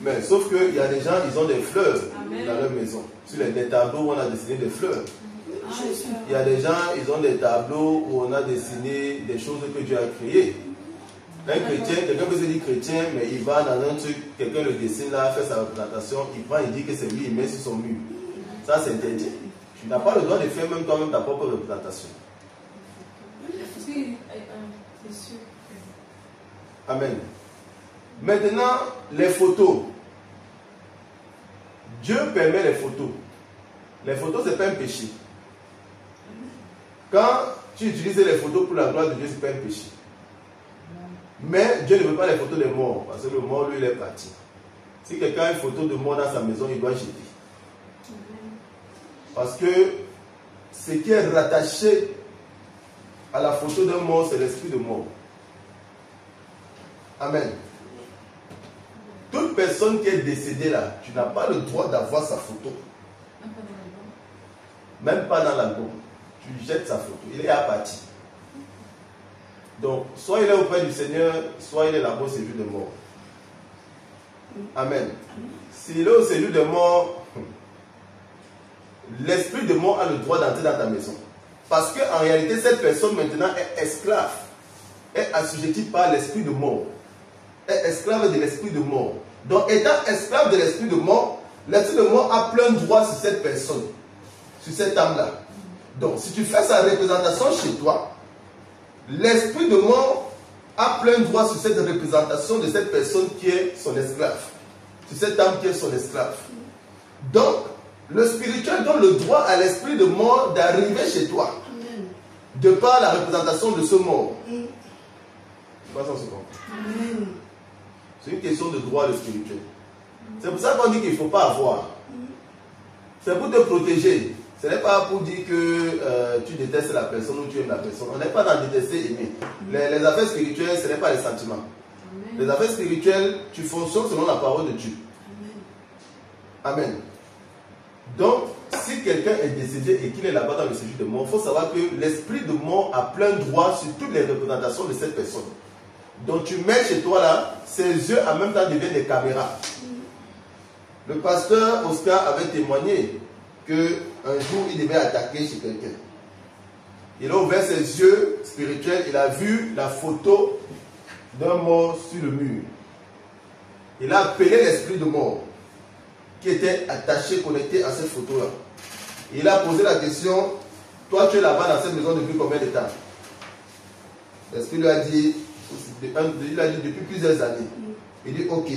Mais sauf qu'il y a des gens, ils ont des fleurs Amen. dans leur maison. Sur les tableaux où on a dessiné des fleurs. Ah, Il y a des gens, ils ont des tableaux où on a dessiné des choses que Dieu a créées. Un chrétien, quelqu'un peut se dire chrétien, mais il va dans un truc, quelqu'un le dessine là, fait sa représentation, il prend, il dit que c'est lui, il met sur son mur. Ça, c'est interdit. Tu n'as pas le droit de faire même toi-même ta propre représentation. C'est sûr. Amen. Maintenant, les photos. Dieu permet les photos. Les photos, ce n'est pas un péché. Quand tu utilises les photos pour la gloire de Dieu, ce n'est pas un péché. Mais Dieu ne veut pas les photos des morts, parce que le mort, lui, il est parti. Si quelqu'un a une photo de mort dans sa maison, il doit jeter. Parce que ce qui est rattaché à la photo d'un mort, c'est l'esprit de mort. Amen. Toute personne qui est décédée là, tu n'as pas le droit d'avoir sa photo. Même pas dans l'album. Tu jettes sa photo. Il est parti. Donc, soit il est auprès du Seigneur, soit il est là-bas au séjour de mort. Amen. S'il est au séjour de mort, l'esprit de mort a le droit d'entrer dans ta maison. Parce qu'en réalité, cette personne maintenant est esclave. Est assujettie par l'esprit de mort. Est esclave de l'esprit de mort. Donc, étant esclave de l'esprit de mort, l'esprit de mort a plein droit sur cette personne, sur cette âme-là. Donc, si tu fais sa représentation chez toi, l'esprit de mort a plein droit sur cette représentation de cette personne qui est son esclave. Sur cette âme qui est son esclave. Donc, le spirituel donne le droit à l'esprit de mort d'arriver chez toi. De par la représentation de ce mort. Pas ça, c'est bon. C'est une question de droit, le spirituel. C'est pour ça qu'on dit qu'il ne faut pas avoir. C'est pour te protéger. Ce n'est pas pour dire que tu détestes la personne ou tu aimes la personne. On n'est pas dans détester, aimer. Les affaires spirituelles, ce n'est pas les sentiments. Amen. Les affaires spirituelles, tu fonctionnes selon la parole de Dieu. Amen. Amen. Donc, si quelqu'un est décédé et qu'il est là-bas dans le séjour de mort, il faut savoir que l'esprit de mort a plein droit sur toutes les représentations de cette personne. Donc, tu mets chez toi là, ses yeux en même temps deviennent des caméras. Le pasteur Oscar avait témoigné qu'un jour, il devait attaquer chez quelqu'un. Il a ouvert ses yeux spirituels, il a vu la photo d'un mort sur le mur. Il a appelé l'esprit de mort qui était attaché, connecté à cette photo-là. Il a posé la question, toi tu es là-bas dans cette maison depuis combien de temps? L'esprit lui a dit, depuis plusieurs années. Il dit, ok,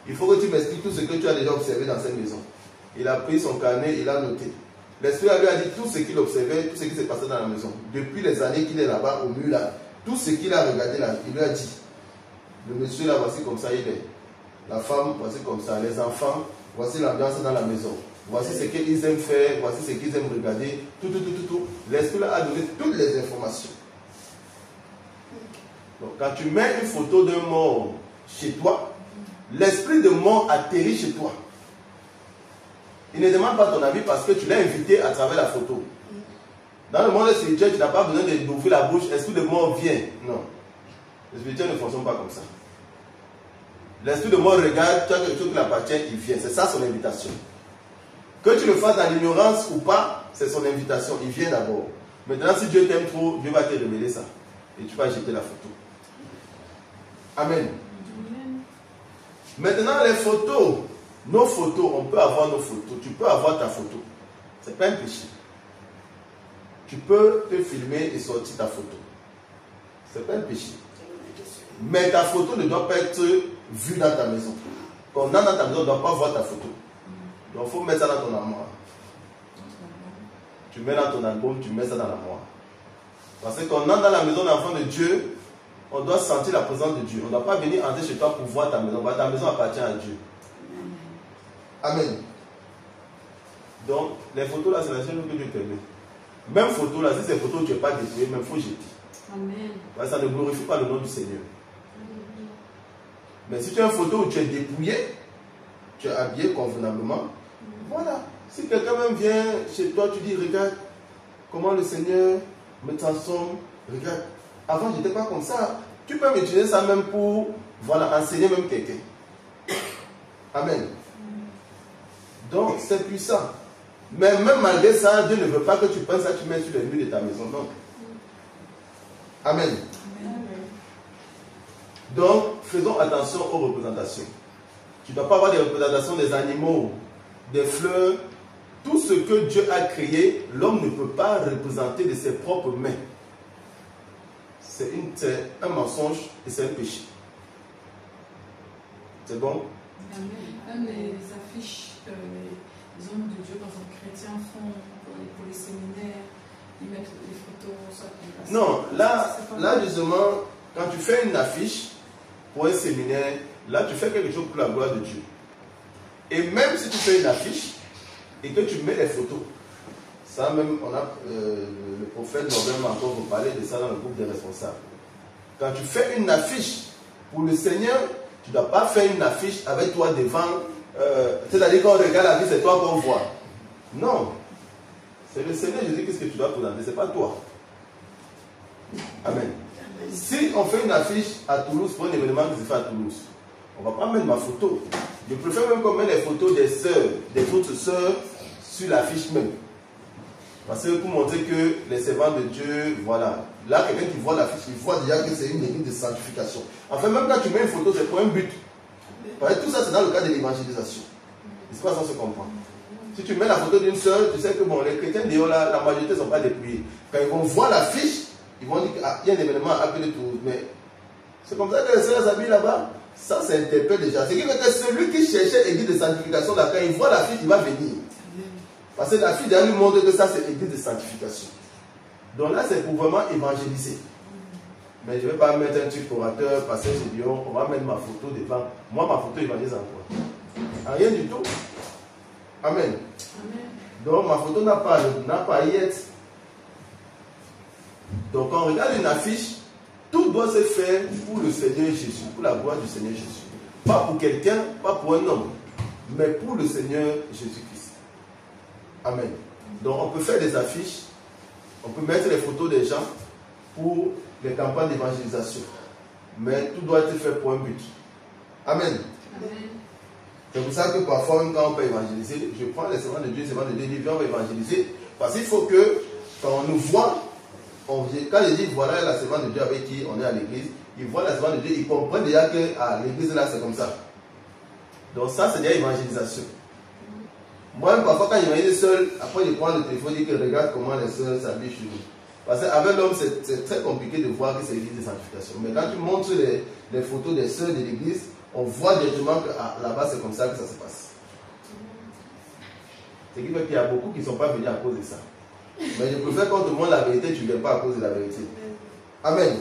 il faut que tu m'expliques tout ce que tu as déjà observé dans cette maison. Il a pris son carnet, il a noté. L'esprit lui a dit tout ce qu'il observait, tout ce qui s'est passé dans la maison. Depuis les années qu'il est là-bas, au mur là, tout ce qu'il a regardé là, il lui a dit, le monsieur là, voici comme ça il est. La femme, voici comme ça. Les enfants, voici l'ambiance dans la maison. Voici ce qu'ils aiment faire, voici ce qu'ils aiment regarder. Tout. L'esprit là a donné toutes les informations. Donc, quand tu mets une photo d'un mort chez toi, l'esprit de mort atterrit chez toi. Il ne demande pas ton avis parce que tu l'as invité à travers la photo. Dans le monde spirituel, tu n'as pas besoin d'ouvrir la bouche. L'esprit de mort vient. Non. Le spirituel ne fonctionne pas comme ça. L'esprit de mort regarde, tu as quelque chose qui l'appartient, il vient. C'est ça son invitation. Que tu le fasses dans l'ignorance ou pas, c'est son invitation. Il vient d'abord. Maintenant, si Dieu t'aime trop, Dieu va te révéler ça. Et tu vas jeter la photo. Amen. Maintenant, les photos, nos photos, on peut avoir nos photos. Tu peux avoir ta photo. Ce n'est pas un péché. Tu peux te filmer et sortir ta photo. Ce n'est pas un péché. Mais ta photo ne doit pas être vue dans ta maison. Quand on est dans ta maison, on ne doit pas voir ta photo. Donc il faut mettre ça dans ton armoire. Tu mets dans ton album, tu mets ça dans l'armoire. Parce que quand on entre dans la maison d'enfant de Dieu, on doit sentir la présence de Dieu. On ne doit pas venir entrer chez toi pour voir ta maison. Ta maison appartient à Dieu. Amen. Donc, les photos là, c'est la seule chose que Dieu permet. Même photo là, si ces photos tu n'es pas dépouillé, même il faut jeter. Amen. Parce que ça ne glorifie pas le nom du Seigneur. Amen. Mais si tu as une photo où tu es dépouillé, tu es habillé convenablement, voilà. Si quelqu'un même vient chez toi, tu dis, regarde comment le Seigneur me transforme. Regarde, avant je n'étais pas comme ça. Tu peux m'utiliser ça même pour, voilà, enseigner même quelqu'un. Amen. Donc c'est puissant. Mais même malgré ça, Dieu ne veut pas que tu prennes ça, tu mets sur les murs de ta maison. Non. Amen. Amen. Donc, faisons attention aux représentations. Tu ne dois pas avoir des représentations des animaux, des fleurs. Tout ce que Dieu a créé, l'homme ne peut pas représenter de ses propres mains. C'est un mensonge et c'est un péché. C'est bon? Même les affiches que les hommes de Dieu, par exemple, chrétiens font pour les séminaires, ils mettent des photos, ça. Non, là justement, quand tu fais une affiche pour un séminaire, là tu fais quelque chose pour la gloire de Dieu. Et même si tu fais une affiche et que tu mets les photos, ça même, on a le prophète Norbert encore vous parler de ça dans le groupe des responsables. Quand tu fais une affiche pour le Seigneur, tu ne dois pas faire une affiche avec toi devant, c'est-à-dire quand on regarde la vie, c'est toi qu'on voit. Non. C'est le Seigneur Jésus, qu'est-ce que tu dois présenter, ce n'est pas toi. Amen. Si on fait une affiche à Toulouse pour un événement qui se fait à Toulouse, on ne va pas mettre ma photo. Je préfère même qu'on mette les photos des sœurs, des autres sœurs sur l'affiche même. Parce que pour montrer que les servants de Dieu, voilà. Là, quelqu'un qui voit l'affiche, il voit déjà que c'est une église de sanctification. Enfin, même quand tu mets une photo, c'est pour un but. Parce que tout ça, c'est dans le cadre de l'évangélisation. C'est pas ça se comprend. Si tu mets la photo d'une sœur, tu sais que bon, les chrétiens dehors, là, la majorité ne sont pas dépouillés. Quand ils vont voir l'affiche, ils vont dire qu'il y a un événement à appeler Toulouse. Mais c'est comme ça que les sœurs s'habillent là-bas. Ça interpelle déjà. C'est que celui qui cherchait l'église de sanctification, là, quand il voit l'affiche, il va venir. Parce que l'affiche déjà lui montre que ça, c'est l'église de sanctification. Donc là, c'est pour vraiment évangéliser. Mais je ne vais pas mettre un truc orateur, passer chez Dieu, on va mettre ma photo devant. Moi, ma photo évangélise en quoi? En rien du tout. Amen. Donc ma photo n'a pas yet. Donc quand on regarde une affiche, tout doit se faire pour le Seigneur Jésus, pour la gloire du Seigneur Jésus. Pas pour quelqu'un, pas pour un homme, mais pour le Seigneur Jésus-Christ. Amen. Donc on peut faire des affiches, on peut mettre les photos des gens pour les campagnes d'évangélisation. Mais tout doit être fait pour un but. Amen. C'est pour ça que parfois, quand on peut évangéliser, je prends les servants de Dieu, on va évangéliser. Parce qu'il faut que, quand on nous voit, quand je dis voilà la servante de Dieu avec qui on est à l'église, ils voient la servante de Dieu, ils comprennent déjà que l'église là c'est comme ça. Donc ça c'est déjà évangélisation. Moi parfois quand j'imagine seul, après je prends le téléphone et je dis que regarde comment les sœurs s'habillent chez nous. Parce qu'avec l'homme c'est très compliqué de voir que c'est l'église de sanctification. Mais quand tu montres les photos des sœurs de l'église, on voit directement que là-bas c'est comme ça que ça se passe. C'est qui fait qu'il y a beaucoup qui ne sont pas venus à cause de ça. Mais je préfère qu'on te montre la vérité, tu ne viens pas à cause de la vérité. Amen.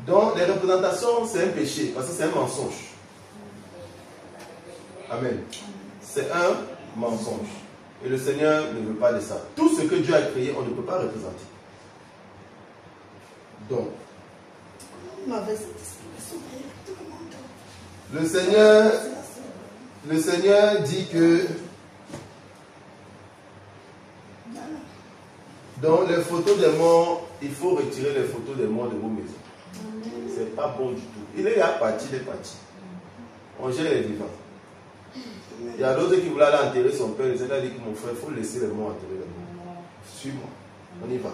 Donc, les représentations, c'est un péché, parce que c'est un mensonge. Amen. C'est un mensonge. Et le Seigneur ne veut pas de ça. Tout ce que Dieu a créé, on ne peut pas représenter. Donc, le Seigneur dit que dans les photos des morts, il faut retirer les photos des morts de vos maisons. C'est pas bon du tout. Il est parti, il est parti. On gère les vivants. Il y a d'autres qui voulaient aller enterrer son père. Le Seigneur a dit que mon frère, il faut laisser les morts enterrer les morts. Suis-moi. On y va.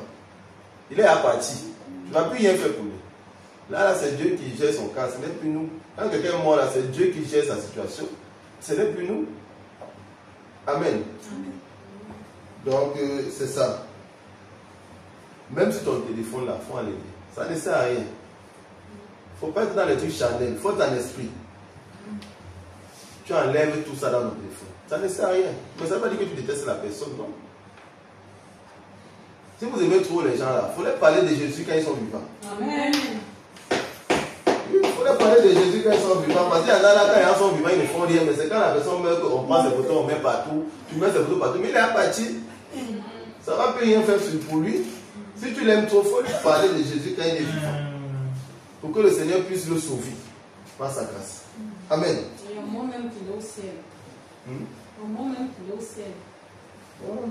Il est parti. Tu ne vas plus rien faire pour lui. Là, c'est Dieu qui gère son cas. Ce n'est plus nous. Quand quelqu'un est mort là, c'est Dieu qui gère sa situation. Ce n'est plus nous. Amen. Donc, c'est ça. Même si ton téléphone là, il faut enlever. Ça ne sert à rien. Il ne faut pas être dans les trucs charnels. Il faut être en esprit. Tu enlèves tout ça dans ton téléphone. Ça ne sert à rien. Mais ça ne veut pas dire que tu détestes la personne, non. Si vous aimez trop les gens là, il faut leur parler de Jésus quand ils sont vivants. Amen. Il faut leur parler de Jésus quand ils sont vivants. Parce qu'il y en a là, quand ils sont vivants, ils ne font rien. Mais c'est quand la personne meurt qu'on prend ses photos, on met partout. Tu mets ses photos partout. Mais il est parti. Ça ne va plus rien faire pour lui. Si tu l'aimes trop, il faut lui parler de Jésus quand il est vivant. Pour que le Seigneur puisse le sauver par sa grâce. Amen. Et au moment même qu'il est au ciel. Au moment même qu'il est au ciel. Voilà.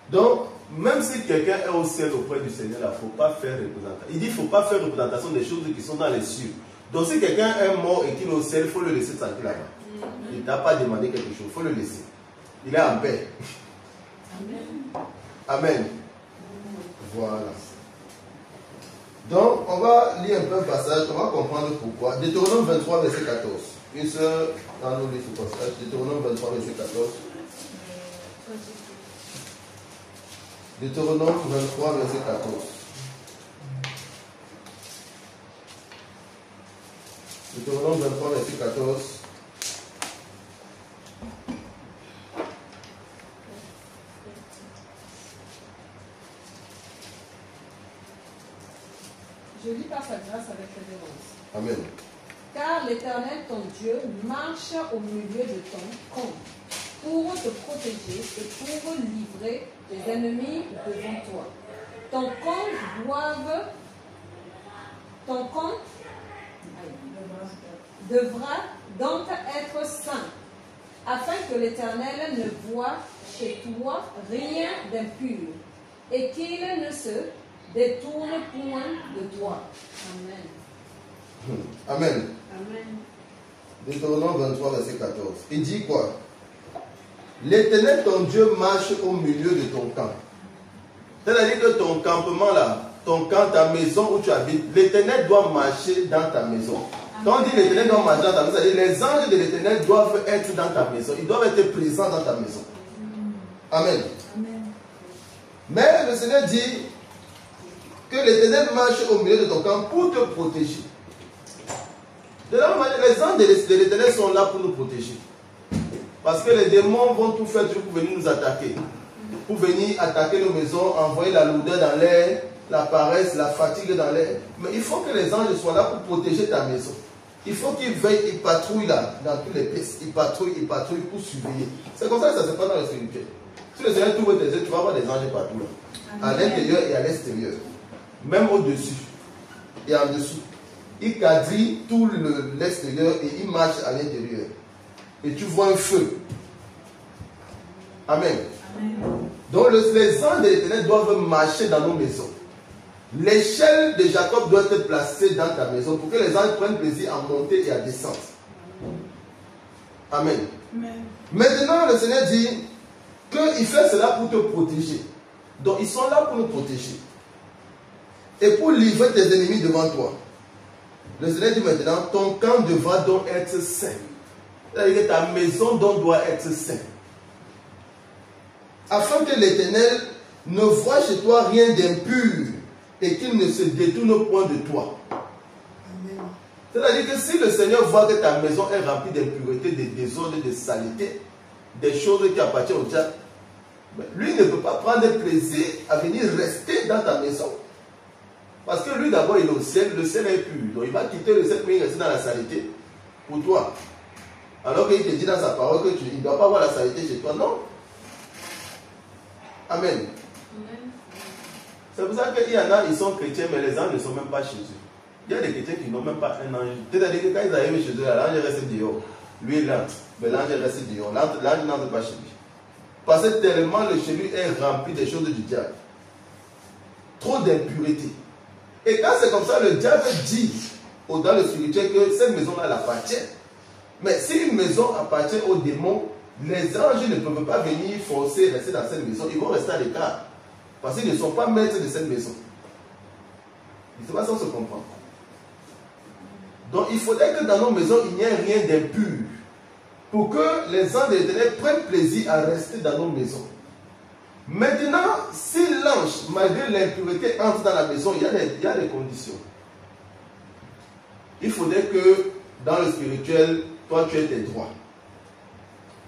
Donc, même si quelqu'un est au ciel auprès du Seigneur, il ne faut pas faire représentation. Il dit qu'il ne faut pas faire représentation des choses qui sont dans les cieux. Donc, si quelqu'un est mort et qu'il est au ciel, il faut le laisser tranquille là-bas. Il ne t'a pas demandé quelque chose, il faut le laisser. Il est en paix. Amen. Voilà. Donc, on va lire un peu un passage, on va comprendre pourquoi. Deutéronome 23, verset 14. Une sœur dans nos livres ce passage. Deutéronome 23, verset 14. Deutéronome 23, verset 14. Deutéronome 23, verset 14. Je lis par sa grâce avec révérence. Amen. Car l'Éternel, ton Dieu, marche au milieu de ton camp pour te protéger et pour livrer tes ennemis devant toi. Ton camp devra donc être saint, afin que l'Éternel ne voie chez toi rien d'impur et qu'il ne se détourne point de toi. Amen. Amen. Amen. Deutéronome 23, verset 14. Il dit quoi? L'Éternel, ton Dieu, marche au milieu de ton camp. C'est-à-dire que ton campement là, ton camp, ta maison où tu habites, l'Éternel doit marcher dans ta maison. Quand on dit l'Éternel doit marcher dans ta maison, c'est-à-dire les anges de l'Éternel doivent être dans ta maison. Ils doivent être présents dans ta maison. Amen. Amen. Mais le Seigneur dit que l'Éternel marche au milieu de ton camp pour te protéger. De la même manière, les anges de l'Éternel sont là pour nous protéger. Parce que les démons vont tout faire pour venir nous attaquer. Pour venir attaquer nos maisons, envoyer la lourdeur dans l'air, la paresse, la fatigue dans l'air. Mais il faut que les anges soient là pour protéger ta maison. Il faut qu'il veille, il patrouille là, dans toutes les pièces. Il patrouille pour surveiller. C'est comme ça que ça se passe dans le spirituel. Si le Seigneur t'ouvre tes yeux, tu vas avoir des anges partout là. À l'intérieur et à l'extérieur. Même au-dessus et en dessous. Il quadrille tout l'extérieur et il marche à l'intérieur. Et tu vois un feu. Amen. Amen. Donc les anges de l'Éternel doivent marcher dans nos maisons. L'échelle de Jacob doit être placée dans ta maison pour que les anges prennent plaisir à monter et à descendre. Amen. Amen. Maintenant, le Seigneur dit qu'il fait cela pour te protéger. Donc, ils sont là pour nous protéger. Et pour livrer tes ennemis devant toi. Le Seigneur dit maintenant, ton camp devra donc être saint. C'est-à-dire que ta maison donc doit être sainte. Afin que l'Éternel ne voie chez toi rien d'impur et qu'il ne se détourne point de toi. C'est-à-dire que si le Seigneur voit que ta maison est remplie d'impureté, de désordre, de saleté, des choses qui appartiennent au diable, lui ne peut pas prendre plaisir à venir rester dans ta maison. Parce que lui d'abord il est au ciel, le ciel est pur. Donc il va quitter le ciel pour rester dans la saleté pour toi. Alors qu'il te dit dans sa parole qu'il ne doit pas avoir la saleté chez toi. Non. Amen. C'est pour ça qu'il y en a, ils sont chrétiens, mais les anges ne sont même pas chez eux. Il y a des chrétiens qui n'ont même pas un ange. C'est-à-dire que quand ils arrivent chez eux, l'ange reste dehors. Lui, il entre. Mais l'ange reste dehors. L'ange n'entre pas chez lui. Parce que tellement le chez lui est rempli des choses du diable. Trop d'impureté. Et quand c'est comme ça, le diable dit dans le spirituel que cette maison-là l'appartient. Mais si une maison appartient aux démons, les anges ne peuvent pas venir forcer rester dans cette maison. Ils vont rester à l'écart. Parce qu'ils ne sont pas maîtres de cette maison. Je ne sais pas si on se comprend. Donc il faudrait que dans nos maisons, il n'y ait rien d'impur. Pour que les anges de l'Éternel prennent plaisir à rester dans nos maisons. Maintenant, si l'ange, malgré l'impureté, entre dans la maison, il y a des conditions. Il faudrait que dans le spirituel, toi tu aies tes droits.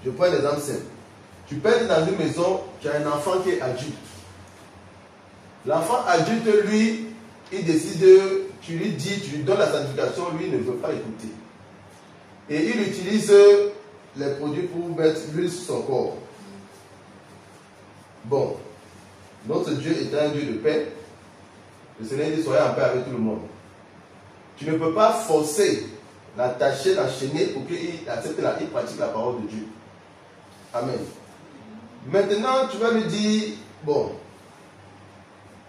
Je prends l'exemple simple. Tu peux être dans une maison, tu as un enfant qui est adulte. L'enfant adulte, lui, il décide, tu lui dis, tu lui donnes la sanctification, lui ne veut pas écouter. Et il utilise les produits pour mettre l'huile sur son corps. Bon, notre Dieu est un Dieu de paix. Le Seigneur dit, soyez en paix avec tout le monde. Tu ne peux pas forcer, l'attacher, l'enchaîner pour qu'il accepte il pratique la parole de Dieu. Amen. Maintenant, tu vas lui dire, bon,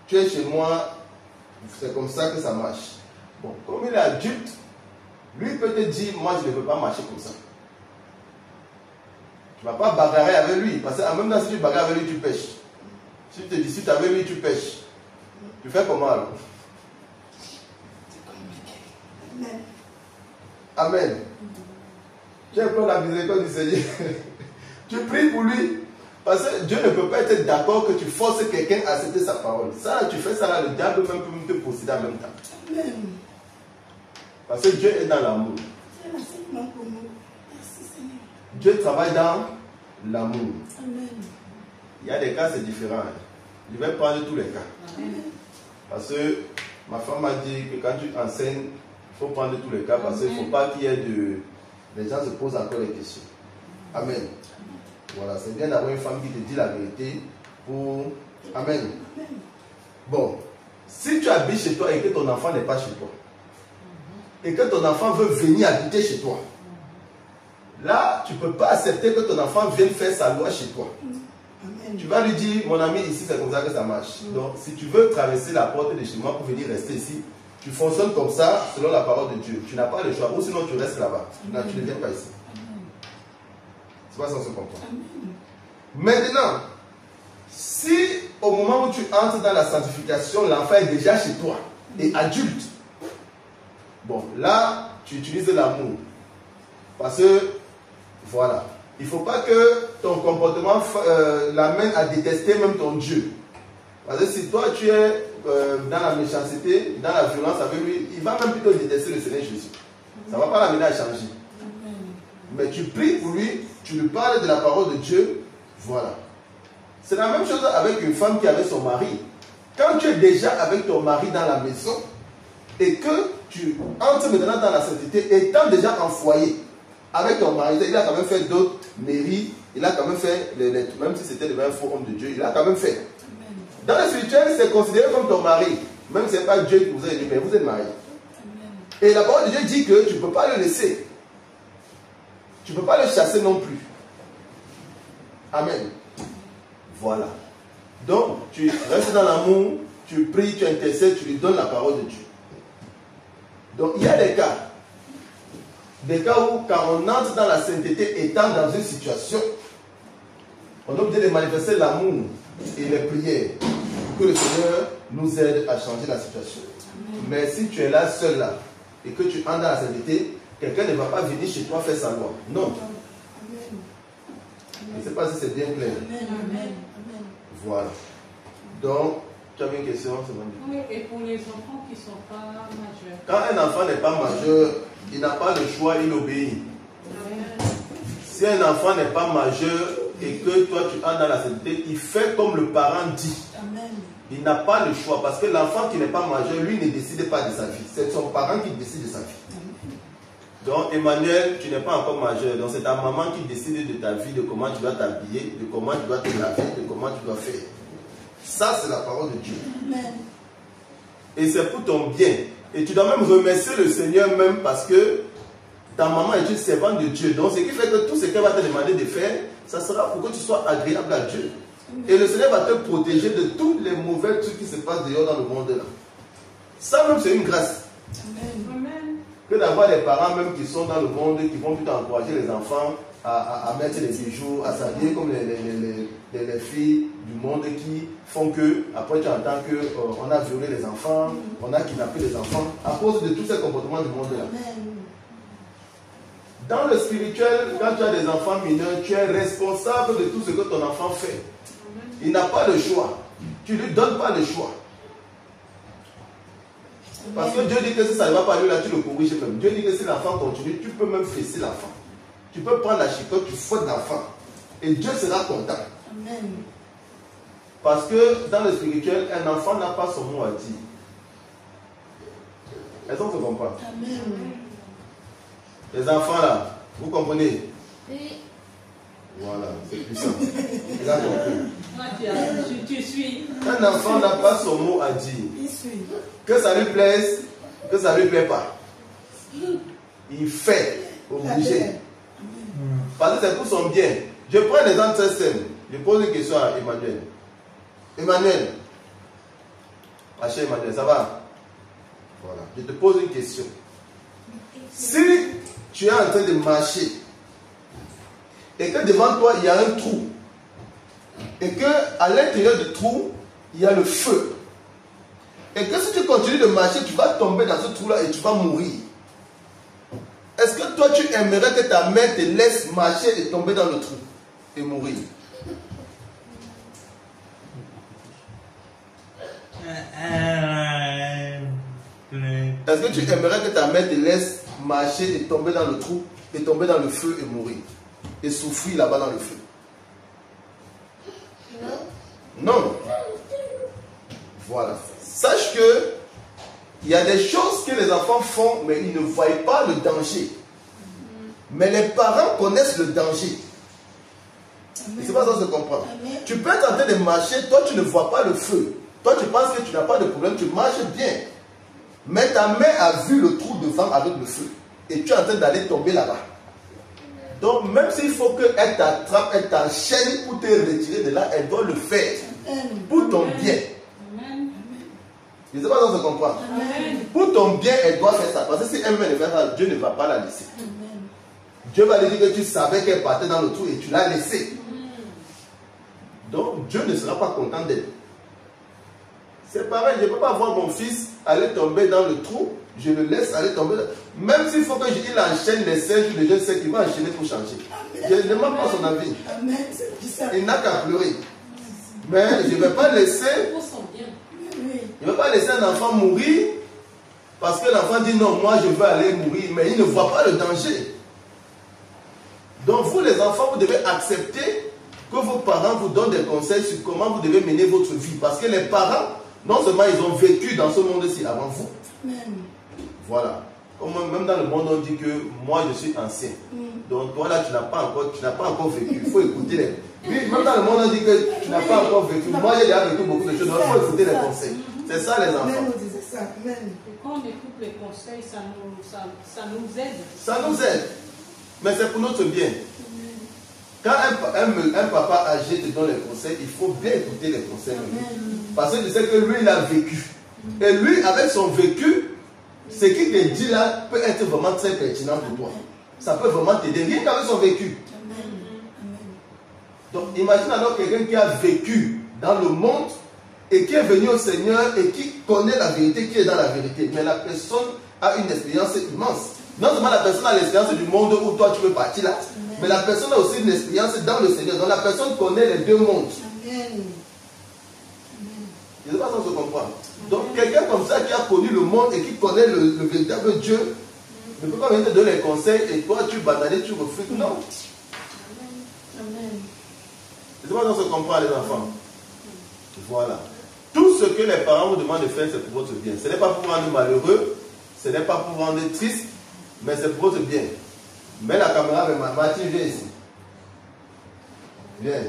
tu es chez moi, c'est comme ça que ça marche. Bon, comme il est adulte, lui peut te dire, moi je ne veux pas marcher comme ça. Tu ne vas pas bagarrer avec lui, parce qu'en même temps si tu bagarres avec lui, tu pêches. Si tu te discutes avec lui, tu pêches. Tu fais comment alors? C'est compliqué. Amen. Amen. Tu implores la miséricorde du Seigneur. Tu pries pour lui. Parce que Dieu ne peut pas être d'accord que tu forces quelqu'un à accepter sa parole. Ça, tu fais ça là, le diable même peut te posséder en même temps. Amen. Parce que Dieu est dans l'amour. Dieu travaille dans l'amour. Il y a des cas, c'est différent. Je vais prendre tous les cas. Amen. Parce que ma femme m'a dit que quand tu enseignes, il faut prendre tous les cas parce qu'il ne faut pas qu'il y ait de... Les gens se posent encore les questions. Amen. Voilà, c'est bien d'avoir une femme qui te dit la vérité pour... Amen. Bon, si tu habites chez toi et que ton enfant n'est pas chez toi, et que ton enfant veut venir habiter chez toi, là, tu ne peux pas accepter que ton enfant vienne faire sa loi chez toi. Amen. Tu vas lui dire, mon ami, ici c'est comme ça que ça marche. Donc, si tu veux traverser la porte de chez moi pour venir rester ici, tu fonctionnes comme ça, selon la parole de Dieu. Tu n'as pas le choix, ou sinon tu restes là-bas. Tu ne viens pas ici. C'est pas ça qu'on se comprend. Maintenant, si au moment où tu entres dans la sanctification, l'enfant est déjà chez toi et adulte, bon, là, tu utilises l'amour. Parce que, voilà, il ne faut pas que ton comportement l'amène à détester même ton Dieu. Parce que si toi tu es dans la méchanceté, dans la violence avec lui, il va même plutôt détester le Seigneur Jésus. Ça ne va pas l'amener à changer. Mais tu pries pour lui, tu lui parles de la parole de Dieu, voilà. C'est la même chose avec une femme qui est avec son mari. Quand tu es déjà avec ton mari dans la maison, et que tu entres maintenant dans la sainteté, étant déjà en foyer avec ton mari, il a quand même fait d'autres mairies, il a quand même fait, même si c'était le même faux homme de Dieu, il a quand même fait. Dans le spirituel, c'est considéré comme ton mari, même si ce n'est pas Dieu qui vous a élu, mais vous êtes mariés. Et la parole de Dieu dit que tu ne peux pas le laisser. Tu ne peux pas le chasser non plus. Amen. Voilà. Donc, tu restes dans l'amour, tu pries, tu intercèdes, tu lui donnes la parole de Dieu. Donc, il y a des cas où, quand on entre dans la sainteté, étant dans une situation, on est obligé de manifester l'amour et les prières pour que le Seigneur nous aide à changer la situation. Amen. Mais si tu es là, seul là, et que tu entres dans la sainteté, quelqu'un ne va pas venir chez toi faire sa loi. Non. Amen. Je ne sais pas si c'est bien clair. Amen. Voilà. Donc, tu avais une question, c'est bon. Oui, et pour les enfants qui ne sont pas majeurs. Quand un enfant n'est pas majeur, il n'a pas le choix, il obéit. Amen. Si un enfant n'est pas majeur et que toi tu entres dans la sainteté, il fait comme le parent dit. Amen. Il n'a pas le choix parce que l'enfant qui n'est pas majeur, lui ne décide pas de sa vie. C'est son parent qui décide de sa vie. Donc Emmanuel, tu n'es pas encore majeur. Donc c'est ta maman qui décide de ta vie, de comment tu dois t'habiller, de comment tu dois te laver, de comment tu dois faire. Ça, c'est la parole de Dieu. Amen. Et c'est pour ton bien. Et tu dois même remercier le Seigneur même parce que ta maman est une servante de Dieu. Donc ce qui fait que tout ce qu'elle va te demander de faire, ça sera pour que tu sois agréable à Dieu. Et le Seigneur va te protéger de tous les mauvais trucs qui se passent dehors dans le monde là. Ça même, c'est une grâce. Amen. Que d'avoir des parents même qui sont dans le monde, qui vont plutôt encourager les enfants à mettre les bijoux, à s'habiller comme les filles du monde qui font que, après tu entends qu'on a violé les enfants, on a kidnappé les enfants, à cause de tous ces comportements du monde là. Dans le spirituel, quand tu as des enfants mineurs, tu es responsable de tout ce que ton enfant fait. Il n'a pas le choix. Tu ne lui donnes pas le choix. Parce que Dieu dit que si ça ne va pas lui là, tu le corriges même. Dieu dit que si l'enfant continue, tu peux même fesser l'enfant. Tu peux prendre la chicotte, tu fouettes l'enfant. Et Dieu sera content. Amen. Parce que dans le spirituel, un enfant n'a pas son mot à dire. Est-ce qu'on se comprend? Amen. Les enfants là, vous comprenez? Oui. Voilà, c'est puissant. Il a compris. Moi, tu suis. Un enfant n'a pas son mot à dire. Il suit. Que ça lui plaise, que ça ne lui plaît pas. Il fait, obligé. Parce que c'est pour son bien. Je prends un exemple très simple. Je pose une question à Emmanuel. Emmanuel. Cher Emmanuel, ça va? Voilà. Je te pose une question. Si tu es en train de marcher et que devant toi il y a un trou et que à l'intérieur du trou il y a le feu et que si tu continues de marcher tu vas tomber dans ce trou là et tu vas mourir, est-ce que toi tu aimerais que ta mère te laisse marcher et tomber dans le trou et mourir? Est-ce que tu aimerais que ta mère te laisse marcher et tomber dans le trou et tomber dans le feu et mourir et souffrir là-bas dans le feu? Non. Voilà. Sache que il y a des choses que les enfants font mais ils ne voient pas le danger. Mais les parents connaissent le danger. C'est pas ça que je comprends. Tu peux être en train de marcher, toi tu ne vois pas le feu. Toi tu penses que tu n'as pas de problème, tu marches bien. Mais ta mère a vu le trou devant avec le feu. Et tu es en train d'aller tomber là-bas. Donc même s'il faut qu'elle t'attrape, elle t'enchaîne pour te retirer de là, elle doit le faire. Pour ton bien. Je ne sais pas si on se comprend. Pour ton bien, elle doit faire ça. Parce que si elle veut le faire ça, Dieu ne va pas la laisser. Dieu va lui dire que tu savais qu'elle partait dans le trou et tu l'as laissée. Donc Dieu ne sera pas content d'elle. C'est pareil, je ne peux pas voir mon fils aller tomber dans le trou, je le laisse aller tomber. Même s'il faut qu'il enchaîne les singes, je sais qu'il va enchaîner pour changer. Je ne demande pas son avis. Il n'a qu'à pleurer. Mais je ne vais pas laisser. Je ne vais pas laisser un enfant mourir parce que l'enfant dit non, moi je veux aller mourir, mais il ne voit pas le danger. Donc vous les enfants, vous devez accepter que vos parents vous donnent des conseils sur comment vous devez mener votre vie. Parce que les parents Non seulement ils ont vécu dans ce monde-ci avant vous. Amen. Voilà. Comme même dans le monde, on dit que moi je suis ancien. Donc toi là, tu n'as pas encore vécu. Il faut écouter les. Oui, même dans le monde, on dit que tu n'as pas encore vécu. Moi j'ai déjà vécu beaucoup de choses. Donc il faut écouter les conseils. C'est ça les enfants. Amen, on disait ça. Amen. Et quand on écoute les conseils, ça nous aide. Ça nous aide. Mais c'est pour notre bien. Quand un papa âgé te donne les conseils, il faut bien écouter les conseils. Parce que tu sais que lui, il a vécu. Et lui, avec son vécu, ce qu'il te dit là peut être vraiment très pertinent pour toi. Ça peut vraiment t'aider, rien qu'avec son vécu. Donc imagine alors quelqu'un qui a vécu dans le monde et qui est venu au Seigneur et qui connaît la vérité, qui est dans la vérité. Mais la personne a une expérience immense. Non seulement la personne a l'expérience du monde où toi tu peux partir là, mais la personne a aussi une expérience dans le Seigneur. Donc la personne connaît les deux mondes. Je ne sais pas si on se comprend. Donc quelqu'un comme ça qui a connu le monde et qui connaît le véritable Dieu ne peut pas venir te donner les conseils et toi tu banalises, tu refuses. Non. Je ne sais pas si on se comprend les enfants. Voilà. Tout ce que les parents vous demandent de faire, c'est pour votre bien. Ce n'est pas pour rendre malheureux, ce n'est pas pour rendre triste, mais c'est pour votre bien. Mets la caméra avec Mathieu, viens ici. Viens.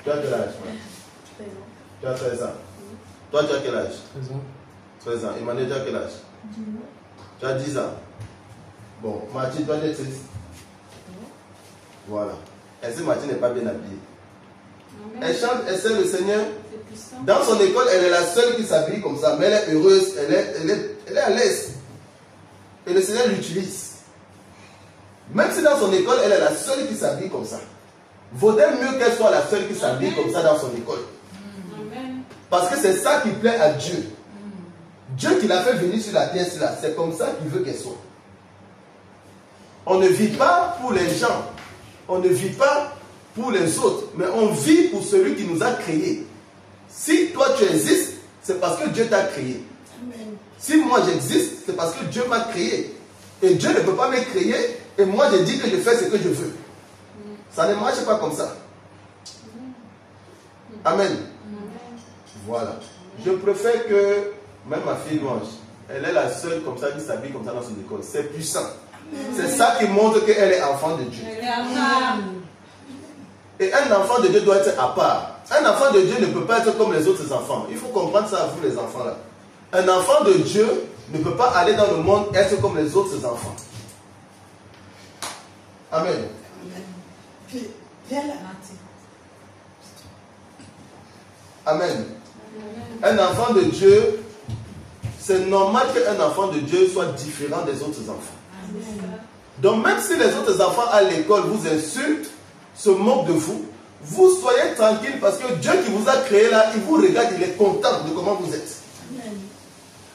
Tu as quel âge? 13 ans. Tu as 13 ans. Toi, tu as quel âge? 13 ans. Emmanuel, tu as quel âge? 10 ans. Tu as 10 ans. Bon, Mathieu, toi, tu es triste. Voilà. Est-ce que Mathieu n'est pas bien habillée? Elle chante, elle sert le Seigneur. Dans son école, elle est la seule qui s'habille comme ça, mais elle est heureuse, elle est à l'aise. Et le Seigneur l'utilise. Même si dans son école, elle est la seule qui s'habille comme ça. Vaudrait mieux qu'elle soit la seule qui s'habille comme ça dans son école. Parce que c'est ça qui plaît à Dieu. Dieu qui l'a fait venir sur la terre, c'est comme ça qu'il veut qu'elle soit. On ne vit pas pour les gens. On ne vit pas pour les autres. Mais on vit pour celui qui nous a créés. Si toi tu existes, c'est parce que Dieu t'a créé. Si moi j'existe, c'est parce que Dieu m'a créé. Et Dieu ne peut pas me créer. Et moi je dis que je fais ce que je veux. Ça ne marche pas comme ça. Amen. Voilà. Je préfère que même ma fille Louange, elle est la seule comme ça qui s'habille comme ça dans son école. C'est puissant. C'est ça qui montre qu'elle est enfant de Dieu. Et un enfant de Dieu doit être à part. Un enfant de Dieu ne peut pas être comme les autres enfants. Il faut comprendre ça à vous les enfants là. Un enfant de Dieu ne peut pas aller dans le monde être comme les autres enfants. Amen. Amen. Un enfant de Dieu, c'est normal qu'un enfant de Dieu soit différent des autres enfants. Donc même si les autres enfants à l'école vous insultent, se moquent de vous, vous soyez tranquille parce que Dieu qui vous a créé là, il vous regarde, il est content de comment vous êtes.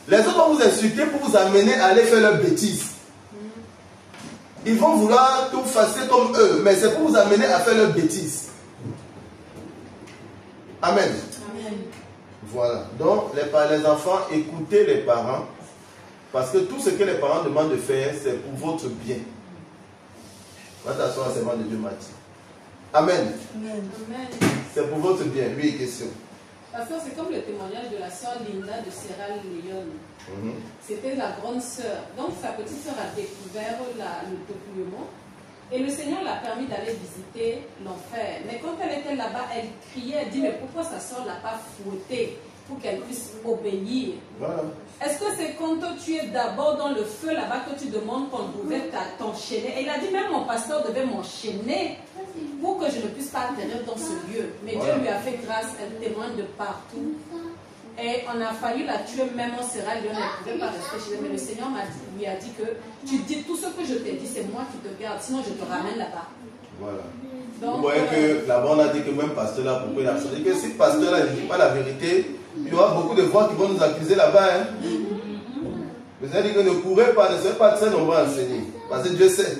Les autres vont vous insulter pour vous amener à aller faire leurs bêtises. Ils vont vouloir tout faire comme eux, mais c'est pour vous amener à faire leurs bêtises. Amen. Voilà. Donc, les enfants, écoutez les parents. Parce que tout ce que les parents demandent de faire, c'est pour votre bien. Va t'asseoir à ces mains de Dieu, Mathie. Amen. C'est pour votre bien. Oui, question. Pasteur, c'est comme le témoignage de la sœur Linda de Sierra Leone. C'était la grande sœur. Donc, sa petite sœur a découvert le peuplement. Et le Seigneur l'a permis d'aller visiter l'enfer. Mais quand elle était là-bas, elle criait, elle dit, mais pourquoi sa soeur ne l'a pas fouettée pour qu'elle puisse obéir? Voilà. Est-ce que c'est quand tu es d'abord dans le feu là-bas que tu demandes qu'on pouvait t'enchaîner? Et il a dit, même mon pasteur devait m'enchaîner pour que je ne puisse pas atterrir dans ce lieu. Mais Dieu lui a fait grâce, elle témoigne de partout. Et on a failli la tuer même en Sierra Leone, elle ne pouvait pas rester chez elle. Mais le Seigneur lui a dit que tu dis tout ce que je t'ai dit, c'est moi qui te garde, sinon je te ramène là-bas. Voilà. Donc, vous voyez que là-bas on a dit que même pasteur là, pourquoi il a dit que si pasteur là ne dit pas la vérité, il y aura beaucoup de voix qui vont nous accuser là-bas. Hein? Vous avez dit que ne courez pas, ne soyez pas très nombreux à enseigner. Parce que Dieu sait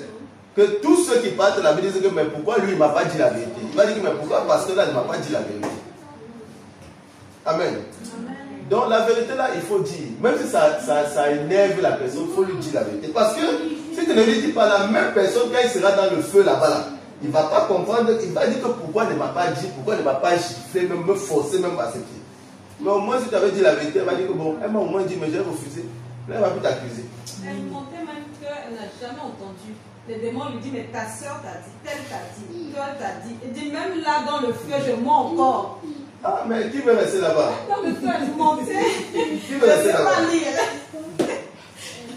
que tous ceux qui partent la Bible disent que mais pourquoi lui il ne m'a pas dit la vérité? Il va dire que mais pourquoi pasteur là ne m'a pas dit la vérité? Amen. Donc la vérité là, il faut dire. Même si ça énerve la personne, il faut lui dire la vérité. Parce que si tu ne lui dis pas, la même personne, quand il sera dans le feu là-bas, là, il ne va pas comprendre, il va dire que pourquoi il ne m'a pas dit, pourquoi il ne m'a pas giflé, même me forcer, même à ce pied. Mais au moins, si tu avais dit la vérité, elle va dire que bon, elle m'a au moins dit, mais j'ai refusé. Là, elle va plus t'accuser. Elle montait même qu'elle n'a jamais entendu. Le démon lui dit, mais ta soeur t'a dit, telle t'a dit, toi t'a dit. Il dit, même là dans le feu, je mens encore. Ah, mais qui veut rester là-bas? Dans le feu, je mentais. Qui veut rester là-bas? Je ne sais pas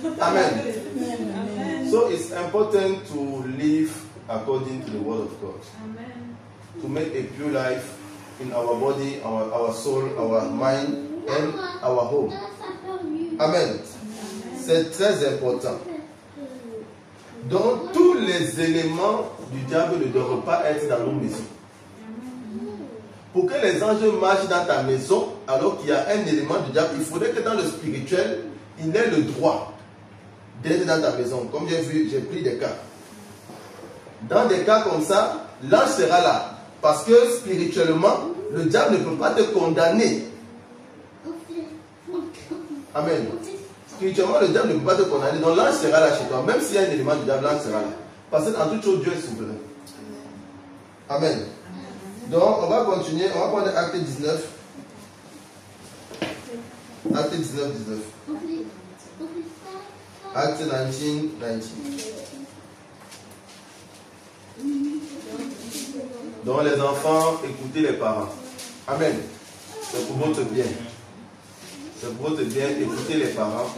lire. Amen. Amen. So it's important to live according to the word of God. Amen. To make a pure life in our body, our soul, our mind, and our home. Amen. C'est très important. Donc, tous les éléments du diable ne doivent pas être dans nos maisons. Pour que les anges marchent dans ta maison, alors qu'il y a un élément du diable, il faudrait que dans le spirituel, il ait le droit d'être dans ta maison. Comme j'ai vu, j'ai pris des cas. Dans des cas comme ça, l'ange sera là. Parce que spirituellement, le diable ne peut pas te condamner. Amen. Spirituellement, le diable ne peut pas te condamner. Donc l'ange sera là chez toi. Même s'il y a un élément du diable, l'ange sera là. Parce que dans toute chose, Dieu est souverain. Amen. Donc, on va continuer. On va prendre Acte 19. Acte 19, 19. Acte 19, 19. Donc, les enfants, écoutez les parents. Amen. C'est pour votre bien. C'est pour votre bien, écoutez les parents.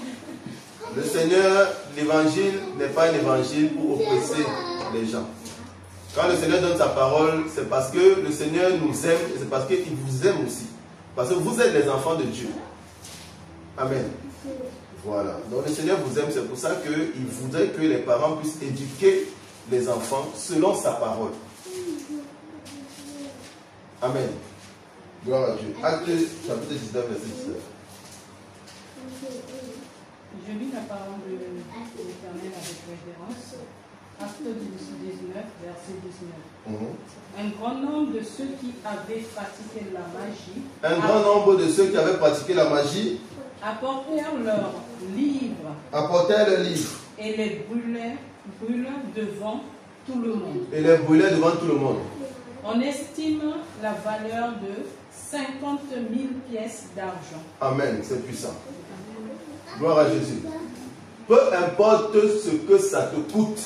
Le Seigneur, l'évangile n'est pas un évangile pour oppresser les gens. Quand le Seigneur donne sa parole, c'est parce que le Seigneur nous aime et c'est parce qu'il vous aime aussi. Parce que vous êtes les enfants de Dieu. Amen. Voilà. Donc le Seigneur vous aime, c'est pour ça qu'il voudrait que les parents puissent éduquer les enfants selon sa parole. Amen. Gloire à Dieu. Acte chapitre 19, verset 19. Je lis la parole de l'Éternel avec révérence. Acte 19, verset 19. Un grand nombre de ceux qui avaient pratiqué la magie. Un grand nombre de ceux qui avaient pratiqué la magie apportèrent leurs livres. Apportèrent le livre. Et les brûlèrent devant tout le monde. Et les brûlèrent devant tout le monde. On estime la valeur de 50 000 pièces d'argent. Amen, c'est puissant. Gloire à Jésus. Peu importe ce que ça te coûte,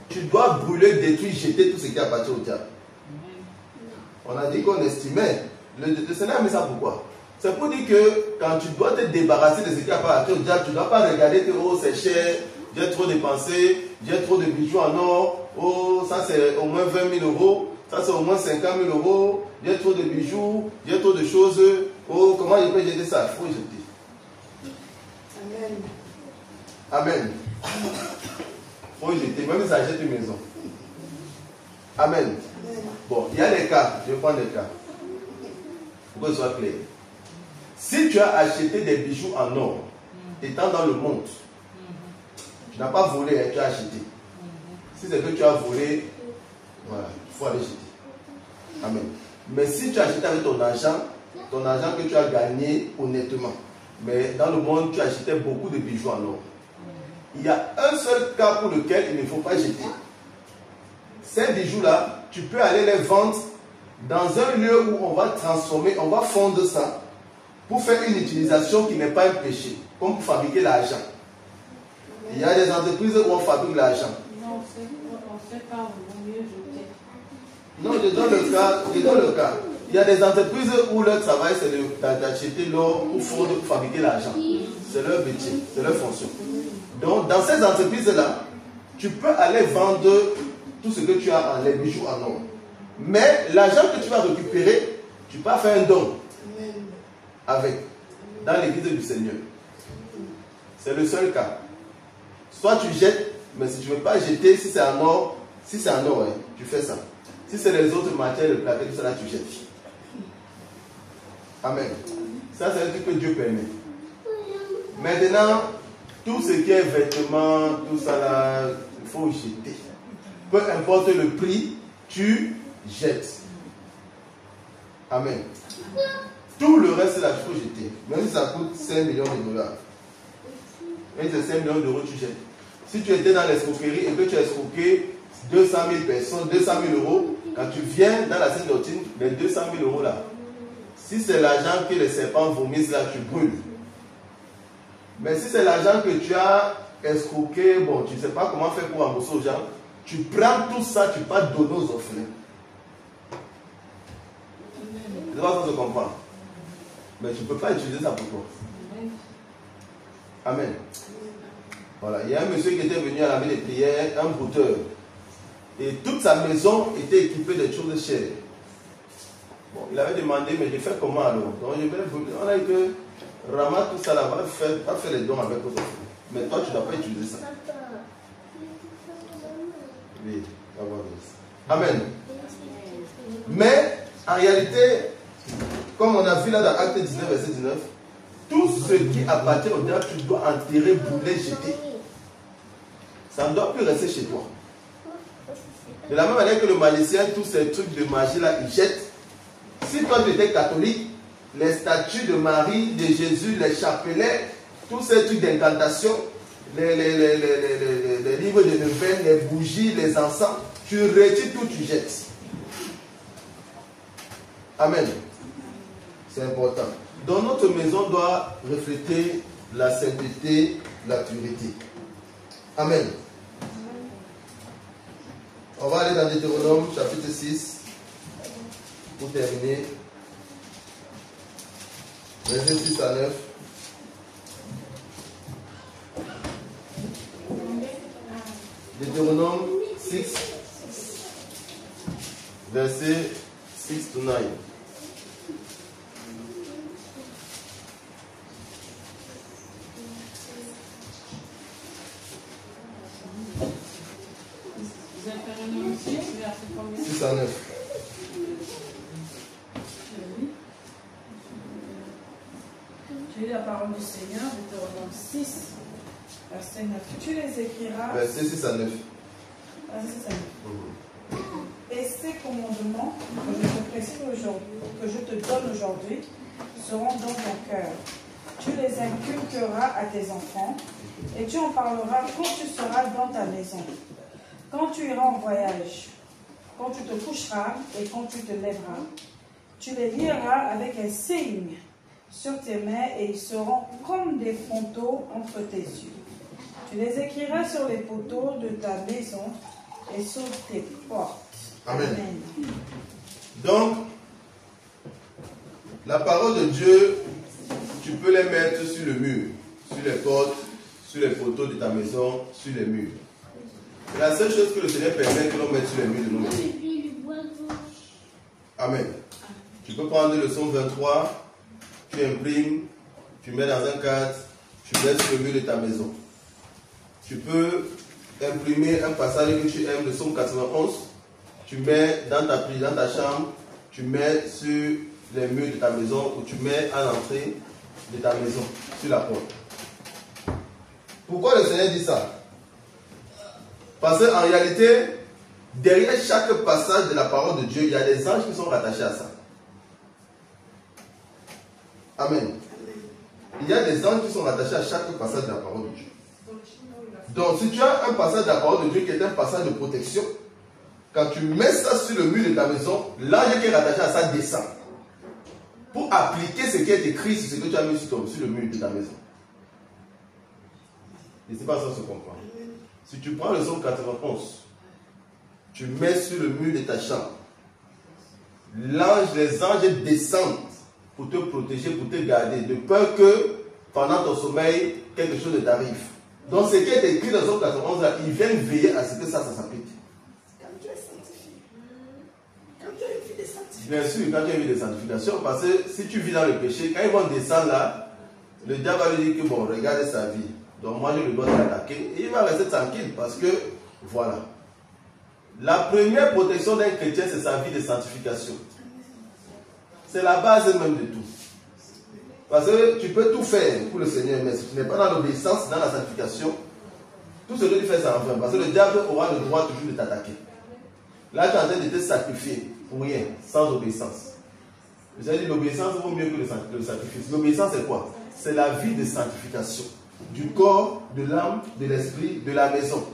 tu dois brûler, détruire, jeter tout ce qui appartient au diable. On a dit qu'on estimait. Le Seigneur a mis ça pourquoi? C'est pour dire que quand tu dois te débarrasser de ce qui appartient au diable, tu ne dois pas regarder que oh, c'est cher, j'ai trop dépensé, j'ai trop de bijoux en or, oh, ça c'est au moins 20 000 euros, ça c'est au moins 50 000 euros, j'ai trop de bijoux, j'ai trop de choses, oh, comment je peux jeter ça? Il faut jeter. Amen. Il faut jeter, même si ça jette une maison. Amen. Bon, il y a des cas, je vais prendre des cas, pour que ce soit clair. Si tu as acheté des bijoux en or, étant dans le monde, tu n'as pas volé, hein, tu as acheté. Si c'est que tu as volé, voilà, il faut aller jeter. Amen. Mais si tu as acheté avec ton argent que tu as gagné honnêtement, mais dans le monde, tu as acheté beaucoup de bijoux en or. Il y a un seul cas pour lequel il ne faut pas jeter. Ces bijoux-là, tu peux aller les vendre dans un lieu où on va transformer, on va fondre ça pour faire une utilisation qui n'est pas un péché, comme pour fabriquer l'argent. Il y a des entreprises où on fabrique l'argent. Non, on ne sait pas, on vaut mieux jeter. Non, je donne le cas. Il y a des entreprises où leur travail c'est d'acheter l'or pour fondre, pour fabriquer l'argent. C'est leur métier, c'est leur fonction. Donc, dans ces entreprises-là, tu peux aller vendre tout ce que tu as en les bijoux en or. Mais l'argent que tu vas récupérer, tu peux faire un don avec, dans l'église du Seigneur. C'est le seul cas. Soit tu jettes, mais si tu ne veux pas jeter, si c'est en or, hein, tu fais ça. Si c'est les autres matières, le plaqué, tout ça là, tu jettes. Amen. Ça, c'est un truc que Dieu permet. Maintenant, tout ce qui est vêtements, tout ça là, il faut jeter. Peu importe le prix, tu jettes. Amen. Tout le reste là, il faut jeter. Même si ça coûte 5 millions de dollars. Même si c'est 5 millions d'euros, tu jettes. Si tu étais dans l'escroquerie et que tu as escroqué 200 000 personnes, 200 000 euros. Quand tu viens dans la scène doctrine, les 200 000 euros là, si c'est l'argent que les serpents vomissent là, tu brûles. Mais si c'est l'argent que tu as escroqué, bon, tu ne sais pas comment faire pour rembourser aux gens, tu prends tout ça, tu vas donner aux orphelins. C'est pas ça que je comprends. Mais tu ne peux pas utiliser ça pour toi. Amen. Voilà, il y a un monsieur qui était venu à la maison des prières, un brouteur. Et toute sa maison était équipée de choses chères. Bon, il avait demandé, mais je fais comment alors? Donc on a dit que ramasse tout ça là, va faire les dons avec autres. Mais toi, tu ne dois pas utiliser ça. Oui, amen. Mais, en réalité, comme on a vu là dans Acte 19, verset 19, tout ce qui appartient au diable, tu dois enterrer, brûler, jeter. Ça ne doit plus rester chez toi. De la même manière que le magicien, tous ces trucs de magie là, il jette. Si toi tu étais catholique, les statues de Marie, de Jésus, les chapelets, tous ces trucs d'incantation, les livres de neuvaine, les bougies, les encens, tu retires tout, tu jettes. Amen. C'est important. Donc notre maison doit refléter la sainteté, la pureté. Amen. On va aller dans Deutéronome chapitre 6 pour terminer. Verset 6 à 9. Deutéronome 6, verset 6 to 9. Deutéronome 6, verset combien? 6 à 9. J'ai lu la parole du Seigneur, Deutéronome 6, verset 9. Tu les écriras. Verset 6 à 9. Verset 6 à 9. Et ces commandements que je te donne aujourd'hui seront dans ton cœur. Tu les inculqueras à tes enfants et tu en parleras quand tu seras dans ta maison, quand tu iras en voyage, quand tu te coucheras et quand tu te lèveras. Tu les liras avec un signe sur tes mains et ils seront comme des frontaux entre tes yeux. Tu les écriras sur les poteaux de ta maison et sur tes portes. Amen. Amen. Donc, la parole de Dieu, tu peux les mettre sur le mur, sur les portes, sur les poteaux de ta maison, sur les murs. C'est la seule chose que le Seigneur permet que l'on mette sur les murs de nos maisons. Amen. Tu peux prendre le psaume 23, tu imprimes, tu mets dans un cadre, tu mets sur le mur de ta maison. Tu peux imprimer un passage que tu aimes, le psaume 91, tu mets dans ta chambre, tu mets sur les murs de ta maison ou tu mets à l'entrée de ta maison, sur la porte. Pourquoi le Seigneur dit ça? Parce qu'en réalité, derrière chaque passage de la parole de Dieu, il y a des anges qui sont rattachés à ça. Amen. Il y a des anges qui sont rattachés à chaque passage de la parole de Dieu. Donc si tu as un passage de la parole de Dieu qui est un passage de protection, quand tu mets ça sur le mur de ta maison, l'ange qui est rattaché à ça descend pour appliquer ce qui est écrit sur ce que tu as mis sur le mur de ta maison. Et c'est pas ça se comprend. Si tu prends le psaume 91, tu mets sur le mur de ta chambre, les anges descendent pour te protéger, pour te garder, de peur que pendant ton sommeil, quelque chose ne t'arrive. Donc ce qui est écrit dans le psaume 91, là, ils viennent veiller à ce que ça s'applique. Bien sûr, quand tu as une vie de sanctification, parce que si tu vis dans le péché, quand ils vont descendre là, le diable va lui dire que bon, regardez sa vie. Donc moi je le dois l'attaquer. Et il va rester tranquille parce que, voilà. La première protection d'un chrétien, c'est sa vie de sanctification. C'est la base même de tout. Parce que tu peux tout faire pour le Seigneur, mais si tu n'es pas dans l'obéissance, dans la sanctification, tout ce que tu fais, c'est en vain. Parce que le diable aura le droit toujours de t'attaquer. Là, tu es en train de te sacrifier pour rien, sans obéissance. Vous avez dit l'obéissance vaut mieux que le sacrifice. L'obéissance, c'est quoi? C'est la vie de sanctification du corps, de l'âme, de l'esprit, de la maison.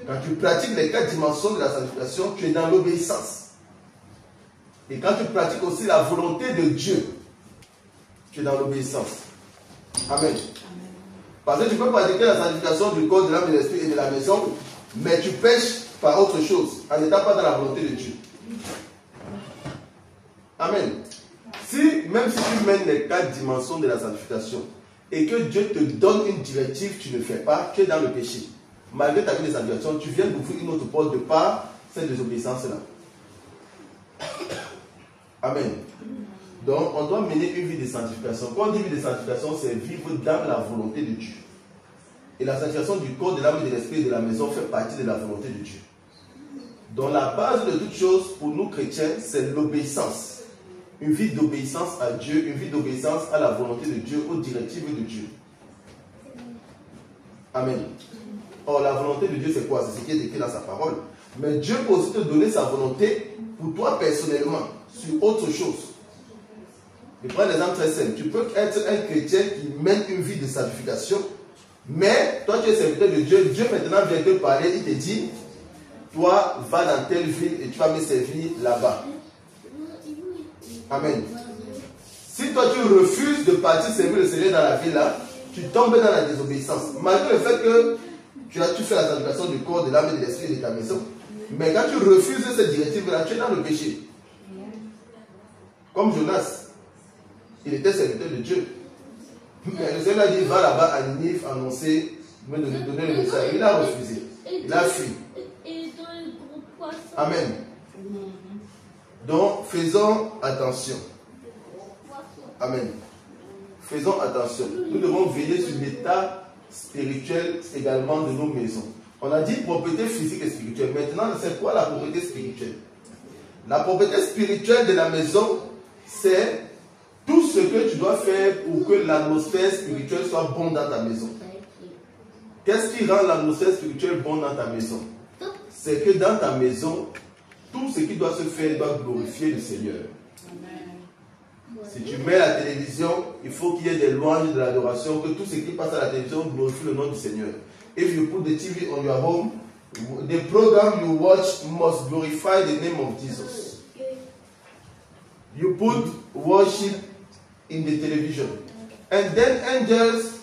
Quand tu pratiques les 4 dimensions de la sanctification, tu es dans l'obéissance. Et quand tu pratiques aussi la volonté de Dieu, tu es dans l'obéissance. Amen. Parce que tu peux pratiquer la sanctification du corps, de l'âme, de l'esprit et de la maison, mais tu pêches par autre chose, en n'étant pas dans la volonté de Dieu. Amen. Même si tu mènes les 4 dimensions de la sanctification et que Dieu te donne une directive, tu ne fais pas, tu es dans le péché. Malgré ta vie de sanctification, tu viens d'ouvrir une autre porte de par cette désobéissance-là. Amen. Donc, on doit mener une vie de sanctification. Quand on dit vie de sanctification, c'est vivre dans la volonté de Dieu. Et la sanctification du corps, de l'âme et de l'esprit et de la maison fait partie de la volonté de Dieu. Donc, la base de toute chose pour nous chrétiens, c'est l'obéissance. Une vie d'obéissance à Dieu, une vie d'obéissance à la volonté de Dieu, aux directives de Dieu. Amen. Or, la volonté de Dieu, c'est quoi? C'est ce qui est écrit dans sa parole. Mais Dieu peut aussi te donner sa volonté pour toi personnellement, sur autre chose. Je prends un exemple très simple. Tu peux être un chrétien qui mène une vie de sanctification, mais toi tu es serviteur de Dieu. Dieu maintenant vient te parler, il te dit, toi va dans telle ville et tu vas me servir là-bas. Amen. Si toi tu refuses de partir servir le Seigneur dans la ville là, tu tombes dans la désobéissance. Malgré le fait que tu fais la sanctification du corps, de l'âme et de l'esprit et de ta maison. Mais quand tu refuses cette directive-là, tu es dans le péché. Comme Jonas, il était serviteur de Dieu. Mais le Seigneur a dit, va là-bas à Ninive annoncer, me donner le message. Il a refusé. Il a fui. Amen. Donc, faisons attention. Amen. Faisons attention. Nous devons veiller sur l'état spirituel également de nos maisons. On a dit propriété physique et spirituelle. Maintenant, c'est quoi la propriété spirituelle? La propriété spirituelle de la maison, c'est tout ce que tu dois faire pour que l'atmosphère spirituelle soit bonne dans ta maison. Qu'est-ce qui rend l'atmosphère spirituelle bonne dans ta maison? C'est que dans ta maison, tout ce qui doit se faire doit glorifier le Seigneur. Si tu mets la télévision, il faut qu'il y ait des louanges de l'adoration, que tout ce qui passe à la télévision glorifie le nom du Seigneur. If you put the TV on your home, the program you watch must glorify the name of Jesus. You put worship in the television, and then angels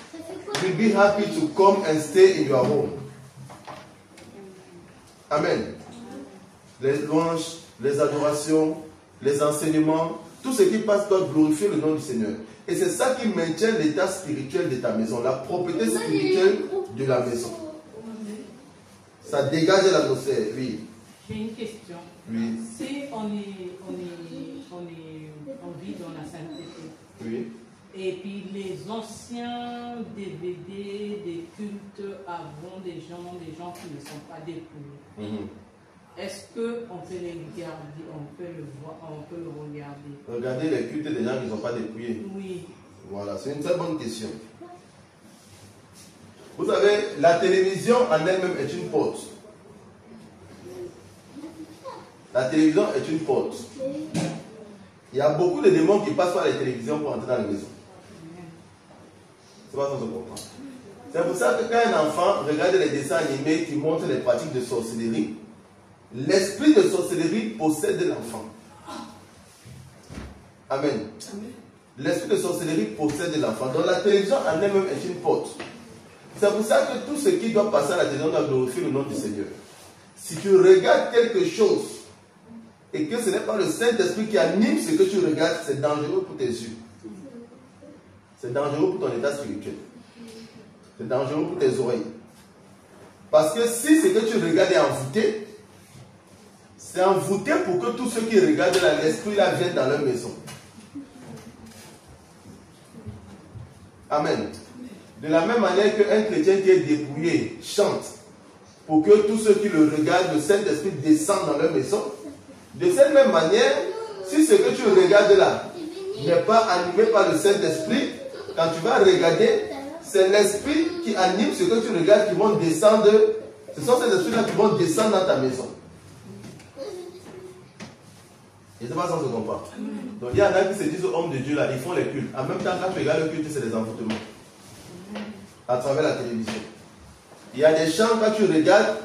will be happy to come and stay in your home. Amen. Les louanges, les adorations, les enseignements, tout ce qui passe doit glorifier le nom du Seigneur. Et c'est ça qui maintient l'état spirituel de ta maison, la propriété spirituelle de la maison. Ça dégage l'atmosphère, oui. J'ai une question. Oui. Si on vit dans la sainteté, Oui. et puis les anciens DVD des cultes avant des gens qui ne sont pas dépouillés, est-ce qu'on peut les regarder, on peut le voir, on peut le regarder? Regardez les cultes des gens qui ne sont pas dépouillés. Oui. Voilà, c'est une très bonne question. Vous savez, la télévision en elle-même est une porte. La télévision est une porte. Il y a beaucoup de démons qui passent par la télévision pour entrer dans la maison. C'est pas ça que je comprends. C'est pour ça que quand un enfant regarde les dessins animés qui montrent les pratiques de sorcellerie, l'esprit de sorcellerie possède l'enfant. Amen. L'esprit de sorcellerie possède l'enfant. Donc la télévision en elle-même est une porte. C'est pour ça que tout ce qui doit passer à la télévision doit glorifier le nom du Seigneur. Si tu regardes quelque chose et que ce n'est pas le Saint-Esprit qui anime ce que tu regardes, c'est dangereux pour tes yeux. C'est dangereux pour ton état spirituel. C'est dangereux pour tes oreilles. Parce que si ce que tu regardes est envoûté, c'est envoûté pour que tous ceux qui regardent l'esprit là viennent dans leur maison. Amen. De la même manière qu'un chrétien qui est dépouillé chante pour que tous ceux qui le regardent, le Saint-Esprit descende dans leur maison. De cette même manière, si ce que tu regardes là n'est pas animé par le Saint-Esprit, quand tu vas regarder, c'est l'Esprit qui anime ce que tu regardes qui vont descendre. Ce sont ces esprits-là qui vont descendre dans ta maison. Et c'est pas ça que je comprends. Donc il y en a qui se disent aux hommes de Dieu là, ils font les cultes. En même temps, quand tu regardes le culte, c'est des envoûtements. À travers la télévision. Il y a des chants, quand tu regardes,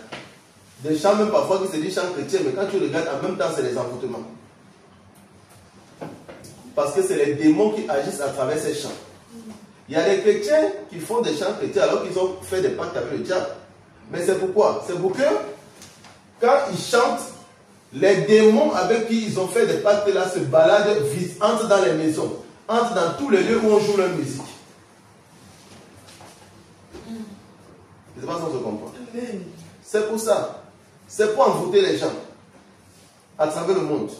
Des chants même parfois qui se disent chants chrétiens, mais quand tu regardes, en même temps, c'est les envoûtements. Parce que c'est les démons qui agissent à travers ces chants. Il y a des chrétiens qui font des chants chrétiens alors qu'ils ont fait des pactes avec le diable. Mais c'est pourquoi? C'est pour que, quand ils chantent, les démons avec qui ils ont fait des pactes là se baladent, entrent dans les maisons, entrent dans tous les lieux où on joue leur musique. Je ne sais pas si on se comprend. C'est pour ça. C'est pour envoûter les gens à travers le monde.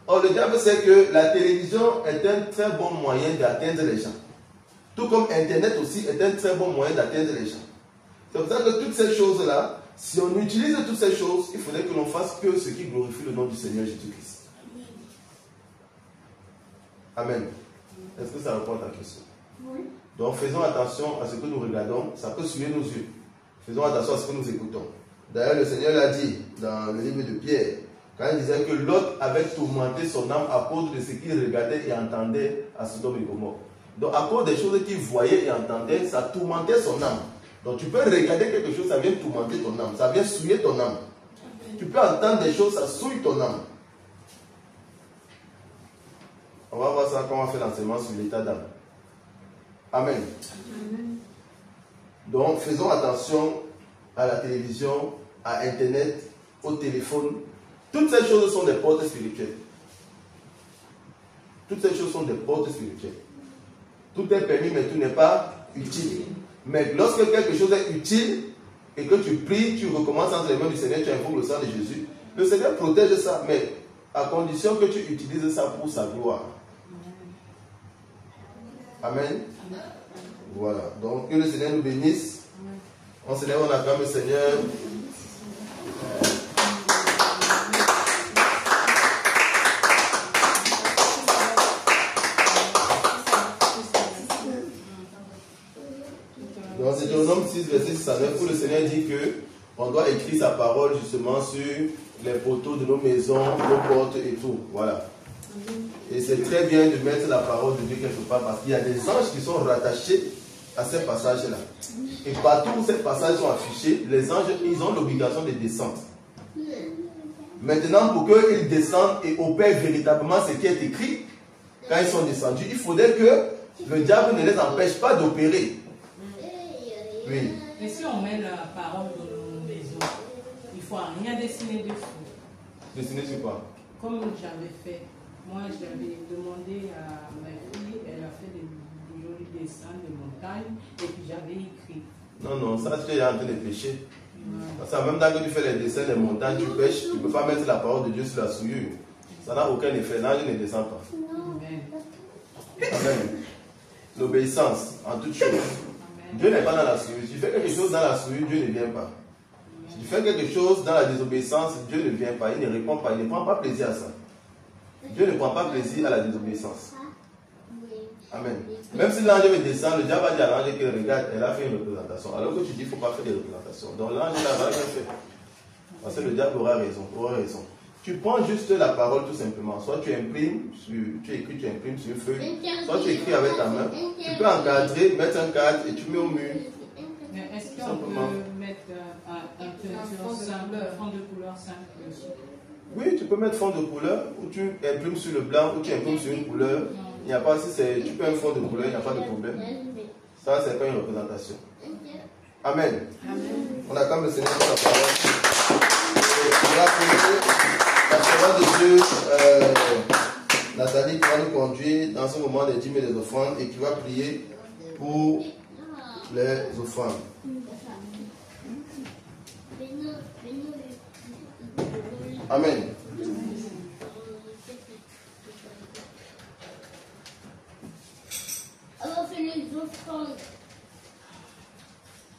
Or, le diable sait que la télévision est un très bon moyen d'atteindre les gens. Tout comme Internet aussi est un très bon moyen d'atteindre les gens. C'est pour ça que toutes ces choses-là, si on utilise toutes ces choses, il faudrait que l'on fasse que ce qui glorifie le nom du Seigneur Jésus-Christ. Amen. Est-ce que ça répond à ta question? Oui. Donc faisons attention à ce que nous regardons. Ça peut suivre nos yeux. Faisons attention à ce que nous écoutons. D'ailleurs, le Seigneur l'a dit dans le livre de Pierre, quand il disait que Lot avait tourmenté son âme à cause de ce qu'il regardait et entendait à Sodome et Gomorrhe. Donc à cause des choses qu'il voyait et entendait, ça tourmentait son âme. Donc tu peux regarder quelque chose, ça vient tourmenter ton âme, ça vient souiller ton âme. Tu peux entendre des choses, ça souille ton âme. On va voir ça quand on va faire l'enseignement sur l'état d'âme. Amen. Donc faisons attention à la télévision, à Internet, au téléphone. Toutes ces choses sont des portes spirituelles. Toutes ces choses sont des portes spirituelles. Tout est permis, mais tout n'est pas utile. Mais lorsque quelque chose est utile et que tu pries, tu recommences entre les mains du Seigneur, tu invoques le sang de Jésus, le Seigneur protège ça, mais à condition que tu utilises ça pour sa gloire. Amen. Voilà. Donc que le Seigneur nous bénisse. On se lève, on acclame le Seigneur. Dans Deutéronome 6, verset 69, où le Seigneur dit que on doit écrire sa parole justement sur les poteaux de nos maisons, nos portes et tout. Voilà. Et c'est très bien de mettre la parole de Dieu quelque part parce qu'il y a des anges qui sont rattachés à ces passages-là. Et partout où ces passages sont affichés, les anges, ils ont l'obligation de descendre. Maintenant, pour qu'ils descendent et opèrent véritablement ce qui est écrit, quand ils sont descendus, il faudrait que le diable ne les empêche pas d'opérer. Oui. Et si on met la parole dans nos maisons, il ne faut rien dessiner dessus. Dessiner sur quoi? Comme j'avais fait. Moi, j'avais demandé à ma fille, elle a fait des jolis dessins de montagnes, et puis j'avais écrit. Non, non, ça tu es en train de pécher. Parce qu'en même temps que tu fais les dessins des montagnes, tu pêches, tu ne peux pas mettre la parole de Dieu sur la souillure. Ça n'a aucun effet, l'ange ne descend pas. Amen. Amen. L'obéissance en toutes choses. Dieu n'est pas dans la souillure. Si tu fais quelque chose dans la souillure, Dieu ne vient pas. Si tu fais quelque chose dans la désobéissance, Dieu ne vient pas, il ne répond pas, il ne prend pas plaisir à ça. Dieu ne prend pas plaisir à la désobéissance. Amen. Même si l'ange veut descendre, le diable va dire à l'ange qu'il regarde, elle a fait une représentation. Alors que tu dis qu'il ne faut pas faire des représentations. Donc l'ange n'a rien fait. Parce que le diable aura raison. Tu prends juste la parole tout simplement. Soit tu imprimes, tu écris, tu imprimes sur une feuille. Soit tu écris avec ta main. Tu peux encadrer, mettre un cadre et tu mets au mur. Mais est-ce qu'on peut mettre un fond de couleur simple dessus? Oui, tu peux mettre fond de couleur, ou tu imprimes sur le blanc, ou tu imprimes sur une couleur. Il n'y a pas, si tu peux un fond de couleur, il n'y a pas de problème. Ça, c'est pas une représentation. Amen. Amen. On a comme le Seigneur pour sa parole. On va prier la servante de Dieu, Nathalie, qui va nous conduire dans ce moment des dîmes et des offrandes et qui va prier pour les offrandes. Amen. Alors, c'est les offrandes.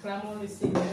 Clamons le Seigneur.